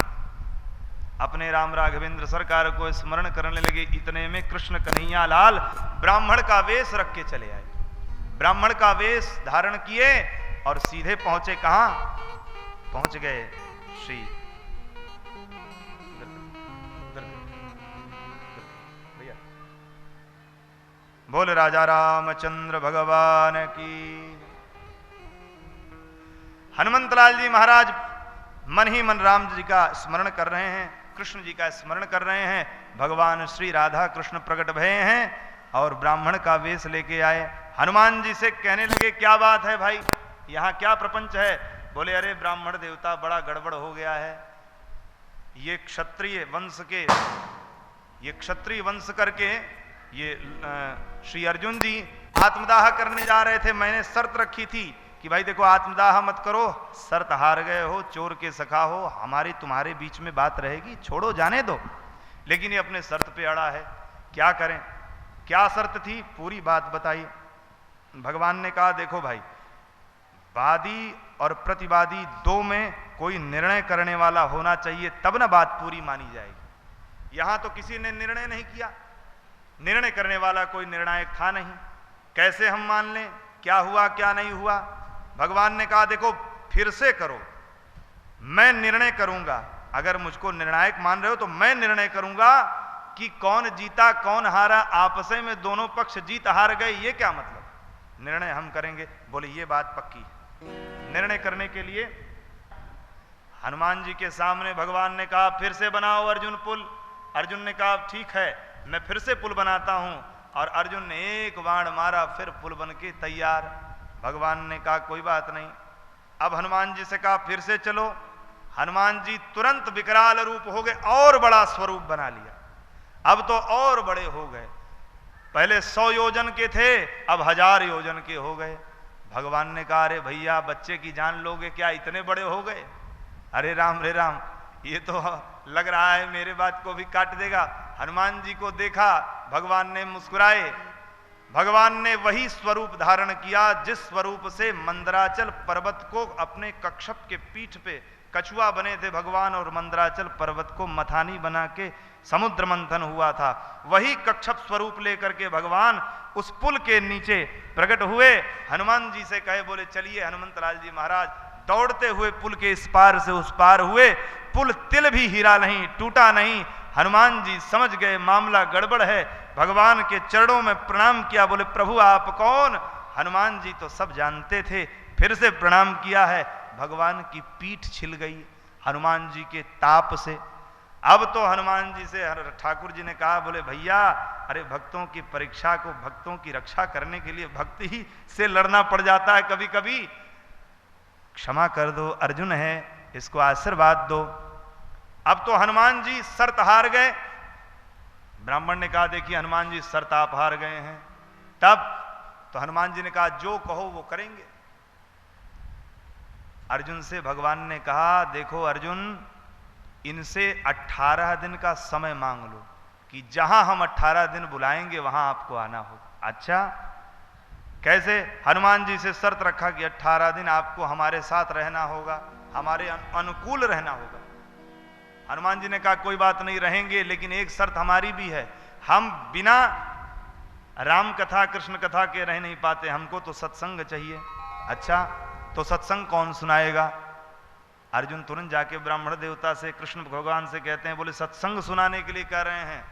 अपने राम राघवेंद्र सरकार को स्मरण करने लगे। इतने में कृष्ण कन्हैया लाल ब्राह्मण का वेश रख के चले आए। ब्राह्मण का वेश धारण किए और सीधे पहुंचे कहां? पहुंच गए श्री भैया बोल राजा रामचंद्र भगवान की। हनुमंतलाल जी महाराज मन ही मन राम जी का स्मरण कर रहे हैं, कृष्ण जी का स्मरण कर रहे हैं। भगवान श्री राधा कृष्ण प्रकट भये हैं और ब्राह्मण का वेश लेके आए। हनुमान जी से कहने लगे क्या बात है भाई, यहाँ क्या प्रपंच है? बोले अरे ब्राह्मण देवता बड़ा गड़बड़ हो गया है। ये क्षत्रिय वंश करके ये श्री अर्जुन जी आत्मदाह करने जा रहे थे। मैंने शर्त रखी थी कि भाई देखो आत्मदाह मत करो, शर्त हार गए हो, चोर के सखा हो, हमारी तुम्हारे बीच में बात रहेगी, छोड़ो जाने दो। लेकिन ये अपने शर्त पे अड़ा है, क्या करें? क्या शर्त थी? पूरी बात बताई। भगवान ने कहा देखो भाई, वादी और प्रतिवादी दो में कोई निर्णय करने वाला होना चाहिए, तब ना बात पूरी मानी जाएगी। यहां तो किसी ने निर्णय नहीं किया, निर्णय करने वाला कोई निर्णायक था नहीं। कैसे हम मान लें क्या हुआ क्या नहीं हुआ? भगवान ने कहा देखो फिर से करो, मैं निर्णय करूंगा। अगर मुझको निर्णायक मान रहे हो तो मैं निर्णय करूंगा कि कौन जीता कौन हारा। आपस में दोनों पक्ष जीत हार गए, ये क्या मतलब? निर्णय हम करेंगे। बोले ये बात पक्की। निर्णय करने के लिए हनुमान जी के सामने भगवान ने कहा फिर से बनाओ अर्जुन पुल। अर्जुन ने कहा ठीक है, मैं फिर से पुल बनाता हूं। और अर्जुन ने एक बाण मारा, फिर पुल बन के तैयार। भगवान ने कहा कोई बात नहीं। अब हनुमान जी से कहा फिर से चलो। हनुमान जी तुरंत विकराल रूप हो गए और बड़ा स्वरूप बना लिया। अब तो और बड़े हो गए, पहले 100 योजन के थे, अब 1000 योजन के हो गए। भगवान ने कहा अरे भैया बच्चे की जान लोगे क्या, इतने बड़े हो गए? अरे राम रे राम, ये तो लग रहा है मेरे बात को भी काट देगा। हनुमान जी को देखा, भगवान ने मुस्कुराए। भगवान ने वही स्वरूप धारण किया जिस स्वरूप से मंदराचल पर्वत को अपने कक्षप के पीठ पे कछुआ बने थे भगवान, और मंदराचल पर्वत को मथानी बना के समुद्र मंथन हुआ था। वही कक्षप स्वरूप लेकर के भगवान उस पुल के नीचे प्रकट हुए। हनुमान जी से कहे, बोले चलिए हनुमंतलाल जी महाराज। दौड़ते हुए पुल के इस पार से उस पार हुए। पुल तिल भी हिला नहीं, टूटा नहीं। हनुमान जी समझ गए मामला गड़बड़ है, भगवान के चरणों में प्रणाम किया। बोले प्रभु आप कौन? हनुमान जी तो सब जानते थे, फिर से प्रणाम किया है। भगवान की पीठ छिल गई हनुमान जी के ताप से। अब तो हनुमान जी से ठाकुर जी ने कहा, बोले भैया अरे भक्तों की परीक्षा को, भक्तों की रक्षा करने के लिए भक्ति ही से लड़ना पड़ जाता है कभी कभी। क्षमा कर दो, अर्जुन है, इसको आशीर्वाद दो। अब तो हनुमान जी शर्त हार गए। ब्राह्मण ने कहा देखिए हनुमान जी शर्त आप हार गए हैं। तब तो हनुमान जी ने कहा जो कहो वो करेंगे। अर्जुन से भगवान ने कहा देखो अर्जुन, इनसे 18 दिन का समय मांग लो कि जहां हम 18 दिन बुलाएंगे वहां आपको आना होगा। अच्छा कैसे? हनुमान जी से शर्त रखा कि 18 दिन आपको हमारे साथ रहना होगा, हमारे अनुकूल रहना होगा। हनुमान जी ने कहा कोई बात नहीं रहेंगे, लेकिन एक शर्त हमारी भी है, हम बिना राम कथा कृष्ण कथा के रह नहीं पाते, हमको तो सत्संग चाहिए। अच्छा तो सत्संग कौन सुनाएगा? अर्जुन तुरंत जाके ब्राह्मण देवता से, कृष्ण भगवान से कहते हैं, बोले सत्संग सुनाने के लिए कह रहे हैं।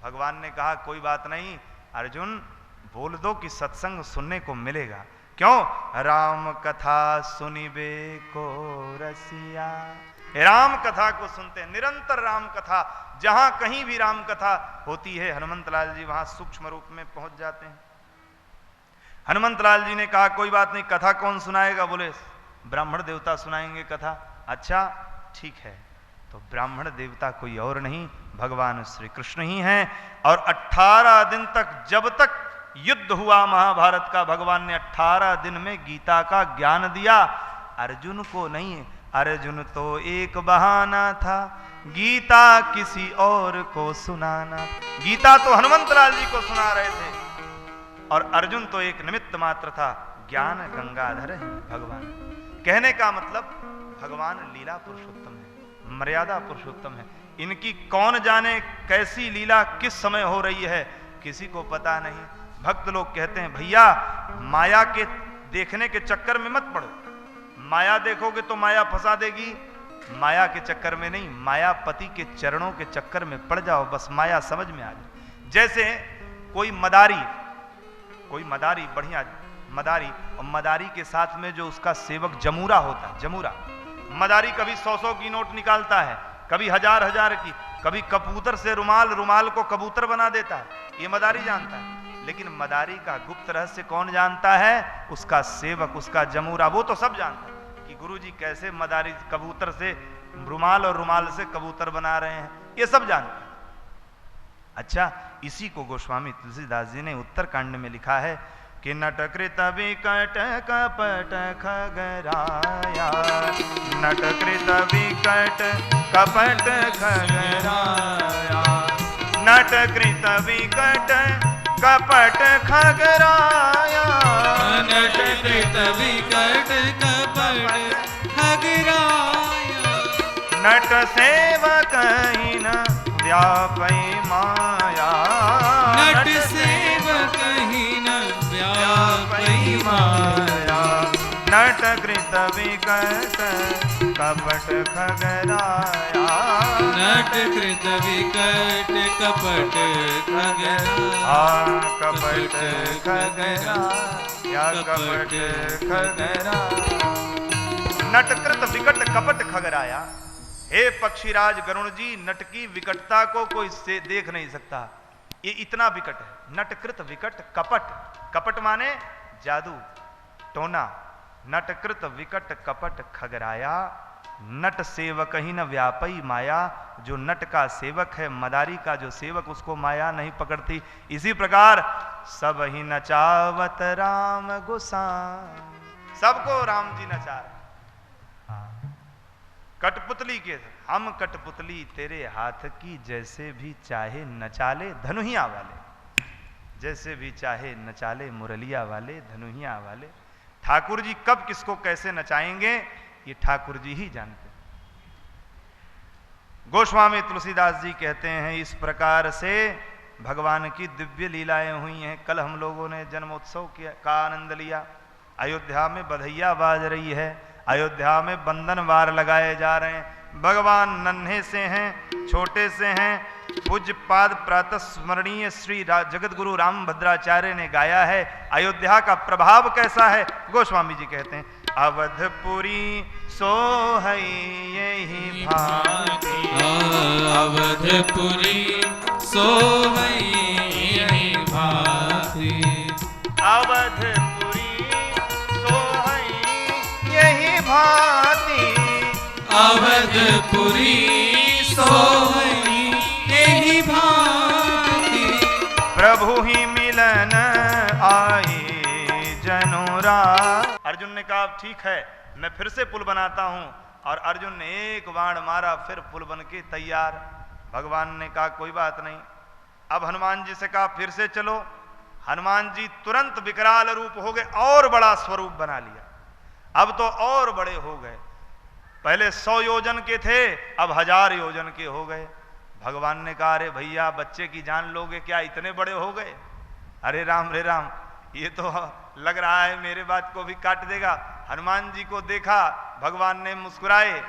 भगवान ने कहा कोई बात नहीं अर्जुन, बोल दो कि सत्संग सुनने को मिलेगा। क्यों? राम कथा सुनिबे को रसिया। राम कथा को सुनते हैं, निरंतर राम कथा, जहां कहीं भी राम कथा होती है हनुमंतलाल जी वहां सूक्ष्म रूप में पहुंच जाते हैं। हनुमंतलाल जी ने कहा कोई बात नहीं, कथा कौन सुनाएगा? बोले ब्राह्मण देवता सुनाएंगे कथा। अच्छा ठीक है, तो ब्राह्मण देवता कोई और नहीं भगवान श्री कृष्ण ही हैं। और 18 दिन तक, जब तक युद्ध हुआ महाभारत का, भगवान ने 18 दिन में गीता का ज्ञान दिया। अर्जुन को नहीं, अर्जुन तो एक बहाना था, गीता किसी और को सुनाना। गीता तो हनुमंतलाल जी को सुना रहे थे और अर्जुन तो एक निमित्त मात्र था। ज्ञान गंगाधर है भगवान। कहने का मतलब भगवान लीला पुरुषोत्तम है, मर्यादा पुरुषोत्तम है। इनकी कौन जाने कैसी लीला किस समय हो रही है, किसी को पता नहीं। भक्त लोग कहते हैं भैया माया के देखने के चक्कर में मत पड़ो, माया देखोगे तो माया फंसा देगी। माया के चक्कर में नहीं, मायापति के चरणों के चक्कर में पड़ जाओ, बस माया समझ में आ जाए। जैसे कोई मदारी कोई मदारी, बढ़िया मदारी, और मदारी के साथ में जो उसका सेवक जमूरा होता है, जमूरा मदारी कभी 100-100 की नोट निकालता है, कभी 1000-1000 की, कभी कबूतर से रुमाल को कबूतर बना देता है, ये मदारी जानता है। लेकिन मदारी का गुप्त रहस्य कौन जानता है? उसका सेवक, उसका जमूरा, वो तो सब जानता है कि गुरुजी कैसे मदारी कबूतर से रुमाल और रुमाल से कबूतर बना रहे हैं, ये सब जानता है। अच्छा, इसी को गोस्वामी तुलसीदास जी ने उत्तरकांड में लिखा है कि नटकृत विकट कपट खगराया, नटकृत विकट कपट खगराया, नटकृत विकट कपट खगराया, नटकृत विकट कपट खगराया, नट सेवक हीन व्यापई माया, नट सेवक हीन व्यापई माया, नटकृत विकट कपट खगराया, नटकृत विकट कपट खगराया, कपट खगराया, कपट खगराया, नटकृत विकट कपट खगराया। हे पक्षीराज गरुण जी, नट की विकटता को कोई से देख नहीं सकता, ये इतना विकट है। नटकृत विकट कपट, कपट माने जादू टोना, नटकृत विकट कपट खगराया, नट सेवक ही न व्यापई माया, जो नट का सेवक है, मदारी का जो सेवक, उसको माया नहीं पकड़ती। इसी प्रकार सब ही नचावत राम गोसाई, सबको राम जी नचा रहे। कठपुतली के, हम कठपुतली तेरे हाथ की, जैसे भी चाहे नचाले धनुहिया वाले, जैसे भी चाहे नचाले मुरलिया वाले, धनुहिया वाले। ठाकुर जी कब किसको कैसे नचाएंगे ये ठाकुर जी ही जानते हैं। गोस्वामी तुलसीदास जी कहते हैं इस प्रकार से भगवान की दिव्य लीलाएं हुई हैं। कल हम लोगों ने जन्मोत्सव का आनंद लिया, अयोध्या में बधैया बाज रही है, अयोध्या में बंधन वार लगाए जा रहे हैं। भगवान नन्हे से हैं, छोटे से हैं। पूज्य पाद प्रातः स्मरणीय श्री जगत गुरु राम भद्राचार्य ने गाया है। अयोध्या का प्रभाव कैसा है गोस्वामी जी कहते हैं, अवधपुरी सोहई यही भांति, अवधपुरी सोहई यही भांति, अवधपुरी सोहई यही भांति, अवधपुरी सोहई यही भांति, प्रभु ही मिलन आए जनोरा। अर्जुन ने कहा ठीक है मैं फिर से पुल बनाता हूं, और अर्जुन ने एक बाण मारा, फिर पुल बन के तैयार। भगवान ने कहा कोई बात नहीं। अब हनुमान जी से कहा फिर से चलो। हनुमान जी तुरंत विकराल रूप हो गए और बड़ा स्वरूप बना लिया। अब तो और बड़े हो गए, पहले 100 योजन के थे अब 1000 योजन के हो गए। भगवान ने कहा अरे भैया बच्चे की जान लोगे क्या, इतने बड़े हो गए? अरे राम ये तो लग रहा है मेरे बात को भी काट देगा। हनुमान जी को देखा, भगवान ने मुस्कुराए।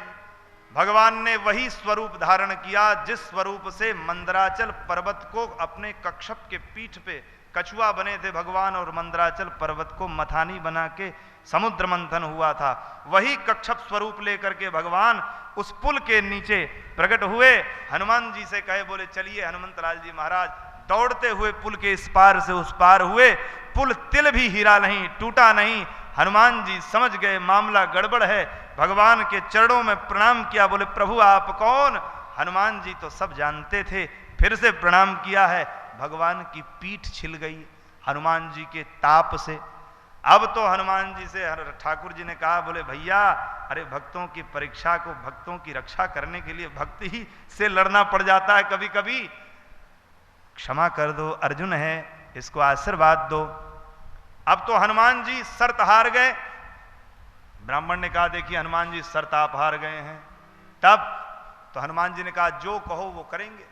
भगवान ने वही स्वरूप धारण किया जिस स्वरूप से मंदराचल पर्वत को अपने कक्षप के पीठ पे कछुआ बने थे भगवान, और मंदराचल पर्वत को मथानी बना के समुद्र मंथन हुआ था। वही कक्षप स्वरूप लेकर के भगवान उस पुल के नीचे प्रकट हुए। हनुमान जी से कहे, बोले चलिए हनुमंत लाल जी महाराज। दौड़ते हुए पुल के इस पार से उस पार हुए। पुल तिल भी हिला नहीं, टूटा नहीं। हनुमान जी समझ गए मामला गड़बड़ है, भगवान के चरणों में प्रणाम किया। बोले प्रभु आप कौन? हनुमान जी तो सब जानते थे, फिर से प्रणाम किया है। भगवान की पीठ छिल गई हनुमान जी के ताप से। अब तो हनुमान जी से ठाकुर जी ने कहा, बोले भैया अरे भक्तों की परीक्षा को, भक्तों की रक्षा करने के लिए भक्ति ही से लड़ना पड़ जाता है कभी कभी। क्षमा कर दो, अर्जुन है, इसको आशीर्वाद दो। अब तो हनुमान जी शर्त हार गए। ब्राह्मण ने कहा देखिए हनुमान जी शर्त आप हार गए हैं। तब तो हनुमान जी ने कहा जो कहो वो करेंगे।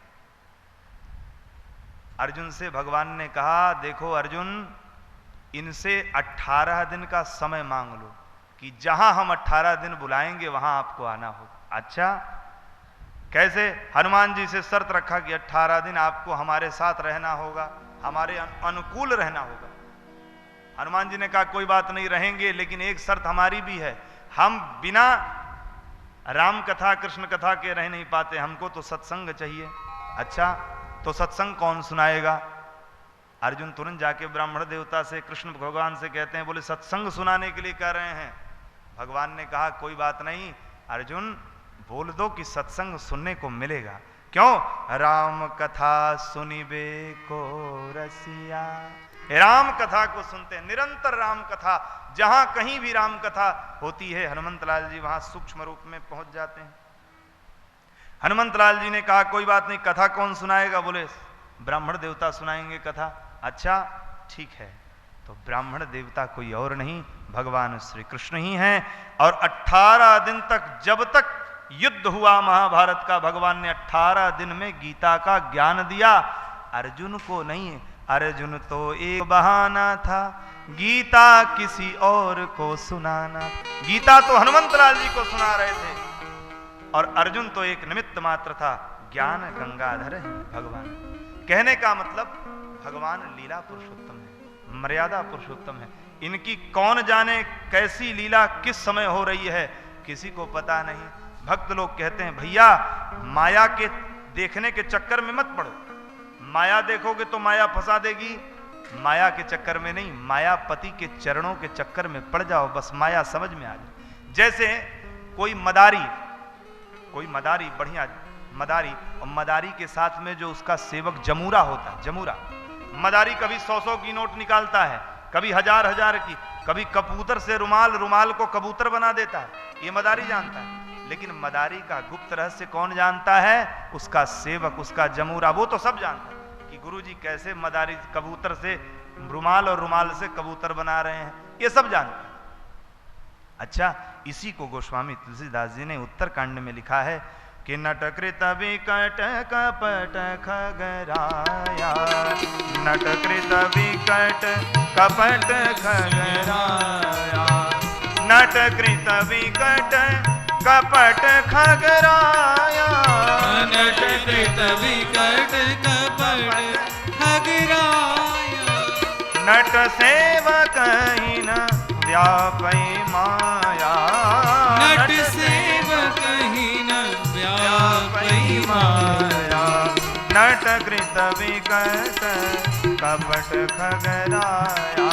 अर्जुन से भगवान ने कहा देखो अर्जुन, इनसे 18 दिन का समय मांग लो कि जहां हम 18 दिन बुलाएंगे वहां आपको आना होगा। अच्छा कैसे? हनुमान जी से शर्त रखा कि 18 दिन आपको हमारे साथ रहना होगा, हमारे अनुकूल रहना होगा। हनुमान जी ने कहा कोई बात नहीं, रहेंगे, लेकिन एक शर्त हमारी भी है, हम बिना राम कथा कृष्ण कथा के रह नहीं पाते, हमको तो सत्संग चाहिए। अच्छा, तो सत्संग कौन सुनाएगा? अर्जुन तुरंत जाके ब्राह्मण देवता से, कृष्ण भगवान से कहते हैं, बोले सत्संग सुनाने के लिए कह रहे हैं। भगवान ने कहा कोई बात नहीं अर्जुन, बोल दो कि सत्संग सुनने को मिलेगा। क्यों? राम कथा सुनिबे को रसिया। राम कथा को सुनते हैं, निरंतर राम कथा, जहां कहीं भी राम कथा होती है हनुमंत लाल जी वहां सूक्ष्म रूप में पहुंच जाते हैं। हनुमंत लाल जी ने कहा कोई बात नहीं, कथा कौन सुनाएगा? बोले ब्राह्मण देवता सुनाएंगे कथा। अच्छा ठीक है, तो ब्राह्मण देवता कोई और नहीं, भगवान श्री कृष्ण ही हैं। और 18 दिन तक, जब तक युद्ध हुआ महाभारत का, भगवान ने 18 दिन में गीता का ज्ञान दिया। अर्जुन को नहीं, अर्जुन तो एक बहाना था, गीता किसी और को सुनाना। गीता तो हनुमंत लाल जी को सुना रहे थे और अर्जुन तो एक निमित्त मात्र था। ज्ञान गंगाधर है भगवान। कहने का मतलब भगवान लीला पुरुषोत्तम है, मर्यादा पुरुषोत्तम है। इनकी कौन जाने कैसी लीला किस समय हो रही है, किसी को पता नहीं। भक्त लोग कहते हैं भैया माया के देखने के चक्कर में मत पड़ो, माया देखोगे तो माया फंसा देगी। माया के चक्कर में नहीं, मायापति के चरणों के चक्कर में पड़ जाओ, बस माया समझ में आ जाए। जैसे कोई मदारी बढ़िया मदारी, और मदारी के साथ में जो उसका सेवक जमूरा होता है, जमूरा मदारी कभी 100-100 की नोट निकालता है, कभी 1000-1000 की, कभी कबूतर से रुमाल को कबूतर बना देता है, ये मदारी जानता है। लेकिन मदारी का गुप्त रहस्य कौन जानता है? उसका सेवक, उसका जमूरा, वो तो सब जानता है कि गुरुजी कैसे मदारी कबूतर से रुमाल और रुमाल से कबूतर बना रहे हैं, ये सब जानता है। अच्छा, इसी को गोस्वामी तुलसीदास जी ने उत्तरकांड में लिखा है कि नटकृत विकट कपट खगराया, नटकृत विकट कपट खगराया, नटकृत विकट कपट खगराया, नटकृत विकट कपट खगराया, नट सेवक ही न व्यापै माया, नट सेवक ही न व्यापै माया, नटकृत विकट कपट खगराया,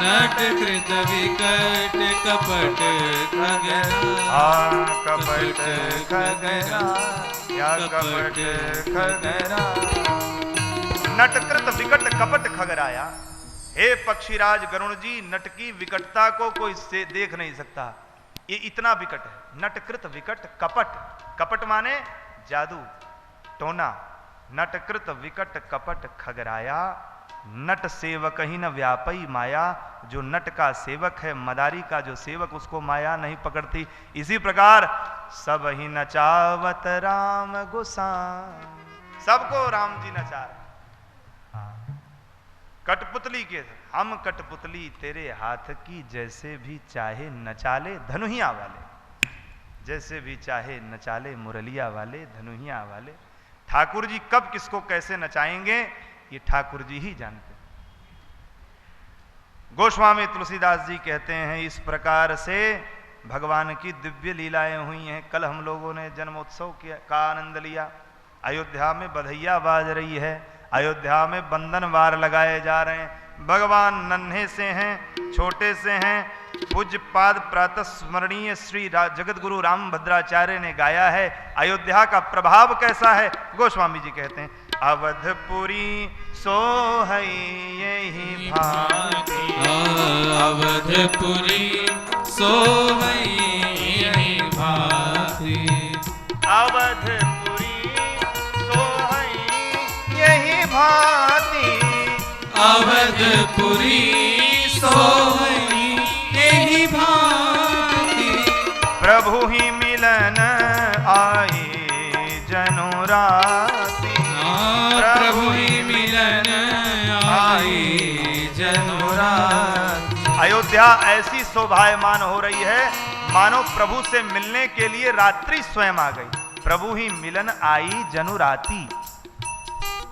नटकृत विकट कपट खगराया, कपट खगराया, कपट खगराया, नटकृत विकट कपट खगराया। हे पक्षीराज गरुण जी, नट की विकटता को कोई से देख नहीं सकता, ये इतना विकट है। नटकृत विकट कपट, कपट माने जादू टोना। नटकृत विकट कपट खगराया, नट सेवक ही न व्यापई माया। जो नट का सेवक है, मदारी का जो सेवक, उसको माया नहीं पकड़ती। इसी प्रकार सब ही नचावत राम गोसाई, सबको राम जी नचा रहे। कठपुतली के, हम कठपुतली तेरे हाथ की, जैसे भी चाहे नचाले धनुहिया वाले, जैसे भी चाहे नचाले मुरलिया वाले, धनुहिया वाले। ठाकुर जी कब किसको कैसे नचाएंगे ये ठाकुर जी ही जानते हैं। गोस्वामी तुलसीदास जी कहते हैं इस प्रकार से भगवान की दिव्य लीलाएं हुई हैं। कल हम लोगों ने जन्मोत्सव का आनंद लिया। अयोध्या में बधैया बाज रही है, अयोध्या में बंधन वार लगाए जा रहे हैं। भगवान नन्हे से हैं, छोटे से हैं। पूज्य पाद प्रातः स्मरणीय श्री जगत गुरु राम भद्राचार्य ने गाया है। अयोध्या का प्रभाव कैसा है गोस्वामी जी कहते हैं, अवधपुरी सोहई यही भांति, अवधपुरी सोहई यही भांति, अवधपुरी सोहई यही भांति, अवधपुरी सोहई यही भांति, प्रभु ही मिलन आए जनु राति, प्रभु ही मिलन आए जनु राति। अयोध्या ऐसी शोभायमान हो रही है मानो प्रभु से मिलने के लिए रात्रि स्वयं आ गई। प्रभु ही मिलन आई जनु राति।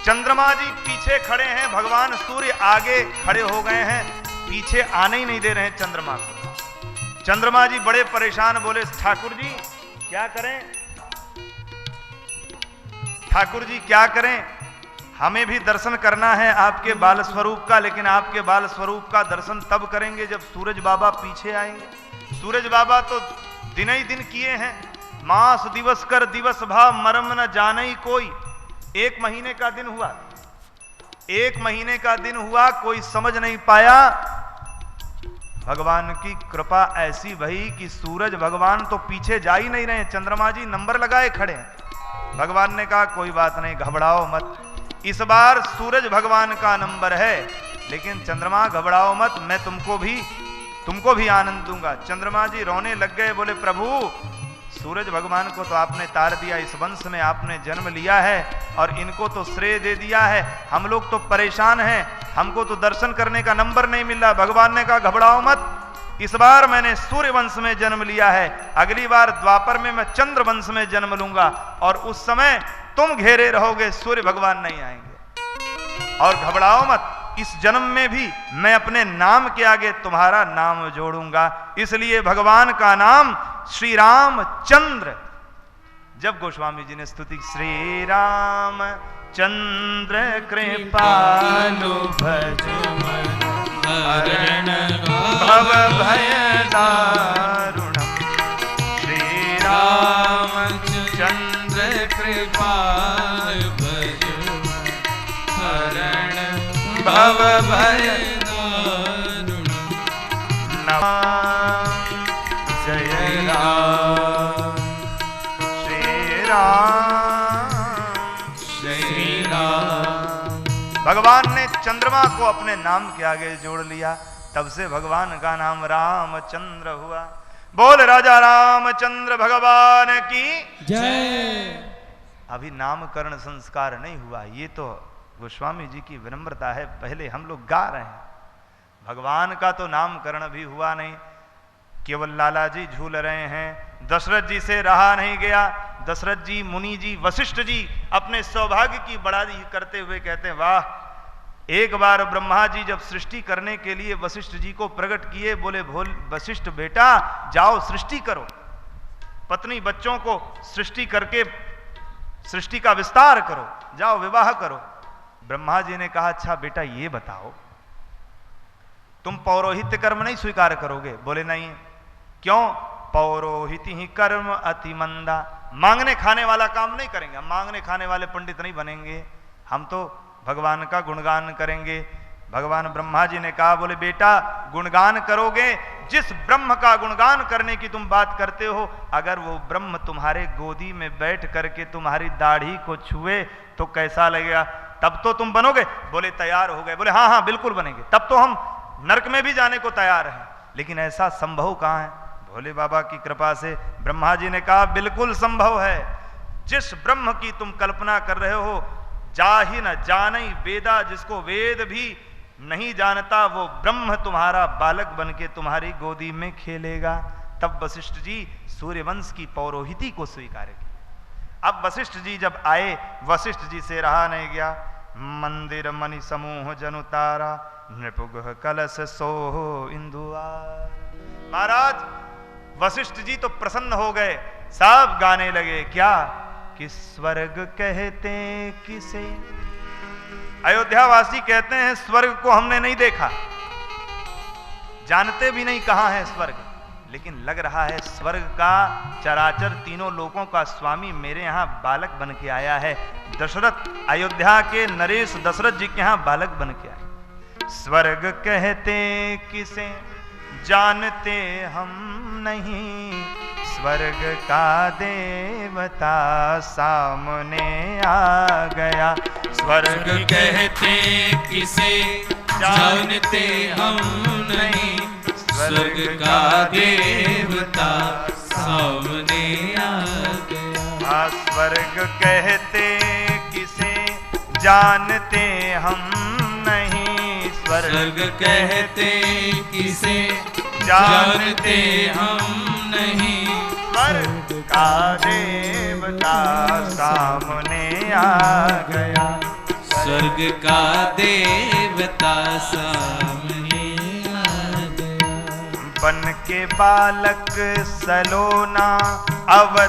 चंद्रमा जी पीछे खड़े हैं, भगवान सूर्य आगे खड़े हो गए हैं। पीछे आने ही नहीं दे रहे हैं चंद्रमा को। चंद्रमा जी बड़े परेशान, बोले ठाकुर जी क्या करें, ठाकुर जी क्या करें, हमें भी दर्शन करना है आपके बाल स्वरूप का, लेकिन आपके बाल स्वरूप का दर्शन तब करेंगे जब सूरज बाबा पीछे आएंगे। सूरज बाबा तो दिन ही दिन किए हैं, मास दिवस कर दिवस भाव मरम न जाने ही कोई। 1 महीने का दिन हुआ, 1 महीने का दिन हुआ, कोई समझ नहीं पाया। भगवान की कृपा ऐसी भई कि सूरज भगवान तो पीछे जा ही नहीं रहे, चंद्रमा जी नंबर लगाए खड़े हैं। भगवान ने कहा कोई बात नहीं, घबराओ मत, इस बार सूरज भगवान का नंबर है, लेकिन चंद्रमा घबराओ मत, मैं तुमको भी आनंद दूंगा। चंद्रमा जी रोने लग गए, बोले प्रभु सूरज भगवान को तो आपने तार दिया, इस वंश में आपने जन्म लिया है और इनको तो श्रेय दे दिया है, हम लोग तो परेशान हैं, हमको तो दर्शन करने का नंबर नहीं मिल रहा। भगवान ने कहा घबराओ मत, इस बार मैंने सूर्य वंश में जन्म लिया है, अगली बार द्वापर में मैं चंद्र वंश में जन्म लूंगा और उस समय तुम घेरे रहोगे, सूर्य भगवान नहीं आएंगे। और घबराओ मत, इस जन्म में भी मैं अपने नाम के आगे तुम्हारा नाम जोड़ूंगा। इसलिए भगवान का नाम श्री रामचंद्र। जब गोस्वामी जी ने स्तुति श्री राम चंद्र कृपालु भज मन हरण भव भय दारुणम, श्री राम चंद्र कृपालु भज मन हरण भव भय दारुणम, नमः जय राम श्री राम श्री राम। भगवान ने चंद्रमा को अपने नाम के आगे जोड़ लिया, तब से भगवान का नाम रामचंद्र हुआ। बोल राजा रामचंद्र भगवान की जय। अभी नामकरण संस्कार नहीं हुआ, ये तो गोस्वामी जी की विनम्रता है, पहले हम लोग गा रहे हैं। भगवान का तो नामकरण भी हुआ नहीं, केवल लाला जी झूल रहे हैं। दशरथ जी से रहा नहीं गया, दशरथ जी, मुनि जी, वशिष्ठ जी अपने सौभाग्य की बड़ाई करते हुए कहते हैं वाह, एक बार ब्रह्मा जी जब सृष्टि करने के लिए वशिष्ठ जी को प्रकट किए, बोले भोल वशिष्ठ बेटा जाओ सृष्टि करो, पत्नी बच्चों को सृष्टि करके सृष्टि का विस्तार करो, जाओ विवाह करो। ब्रह्मा जी ने कहा अच्छा बेटा ये बताओ, तुम पौरोहित्य कर्म नहीं स्वीकार करोगे? बोले नहीं। क्यों? पौरोहित्य ही कर्म अति मंदा, मांगने खाने वाला काम नहीं करेंगे, हम मांगने खाने वाले पंडित नहीं बनेंगे, हम तो भगवान का गुणगान करेंगे। भगवान ब्रह्मा जी ने कहा बोले बेटा गुणगान करोगे, जिस ब्रह्म का गुणगान करने की तुम बात करते हो, अगर वो ब्रह्म तुम्हारे गोदी में बैठ करके तुम्हारी दाढ़ी को छुए तो कैसा लगेगा? तब तो तुम बनोगे? बोले तैयार हो गए। बोले हाँ हाँ बिल्कुल बनेंगे, तब तो हम नरक में भी जाने को तैयार हैं। लेकिन ऐसा संभव कहाँ है? भोले बाबा की कृपा से ब्रह्मा जी ने कहा बिल्कुल संभव है। जिस ब्रह्म की तुम कल्पना कर रहे हो, जाहि न जानई वेदा, जिसको वेद भी नहीं जानता, वो ब्रह्म तुम्हारा बालक बन के तुम्हारी गोदी में खेलेगा। तब वशिष्ठ जी सूर्यवंश की पौरोहिती को स्वीकार किया। अब वशिष्ठ जी जब आए, वशिष्ठ जी से रहा नहीं गया। मंदिर मणि समूह जनु तारा, नृपुगुह कलश सोह इंदुआर। महाराज वशिष्ठ जी तो प्रसन्न हो गए, सब गाने लगे क्या कि स्वर्ग कहते किसे। अयोध्यावासी कहते हैं स्वर्ग को हमने नहीं देखा, जानते भी नहीं कहां है स्वर्ग, लेकिन लग रहा है स्वर्ग का चराचर तीनों लोगों का स्वामी मेरे यहां बालक बन के आया है। दशरथ, अयोध्या के नरेश दशरथ जी के यहां बालक बन के आए। स्वर्ग कहते किसे जानते हम नहीं, स्वर्ग का देवता सामने आ गया। स्वर्ग कहते किसे जानते हम नहीं, स्वर्ग का देवता सामने आ गया। स्वर्ग कहते किसे जानते हम नहीं, स्वर्ग कहते किसे जानते हम नहीं, स्वर्ग का देवता सामने आ गया। स्वर्ग का देवता सामने आ के बालक सलोना अवध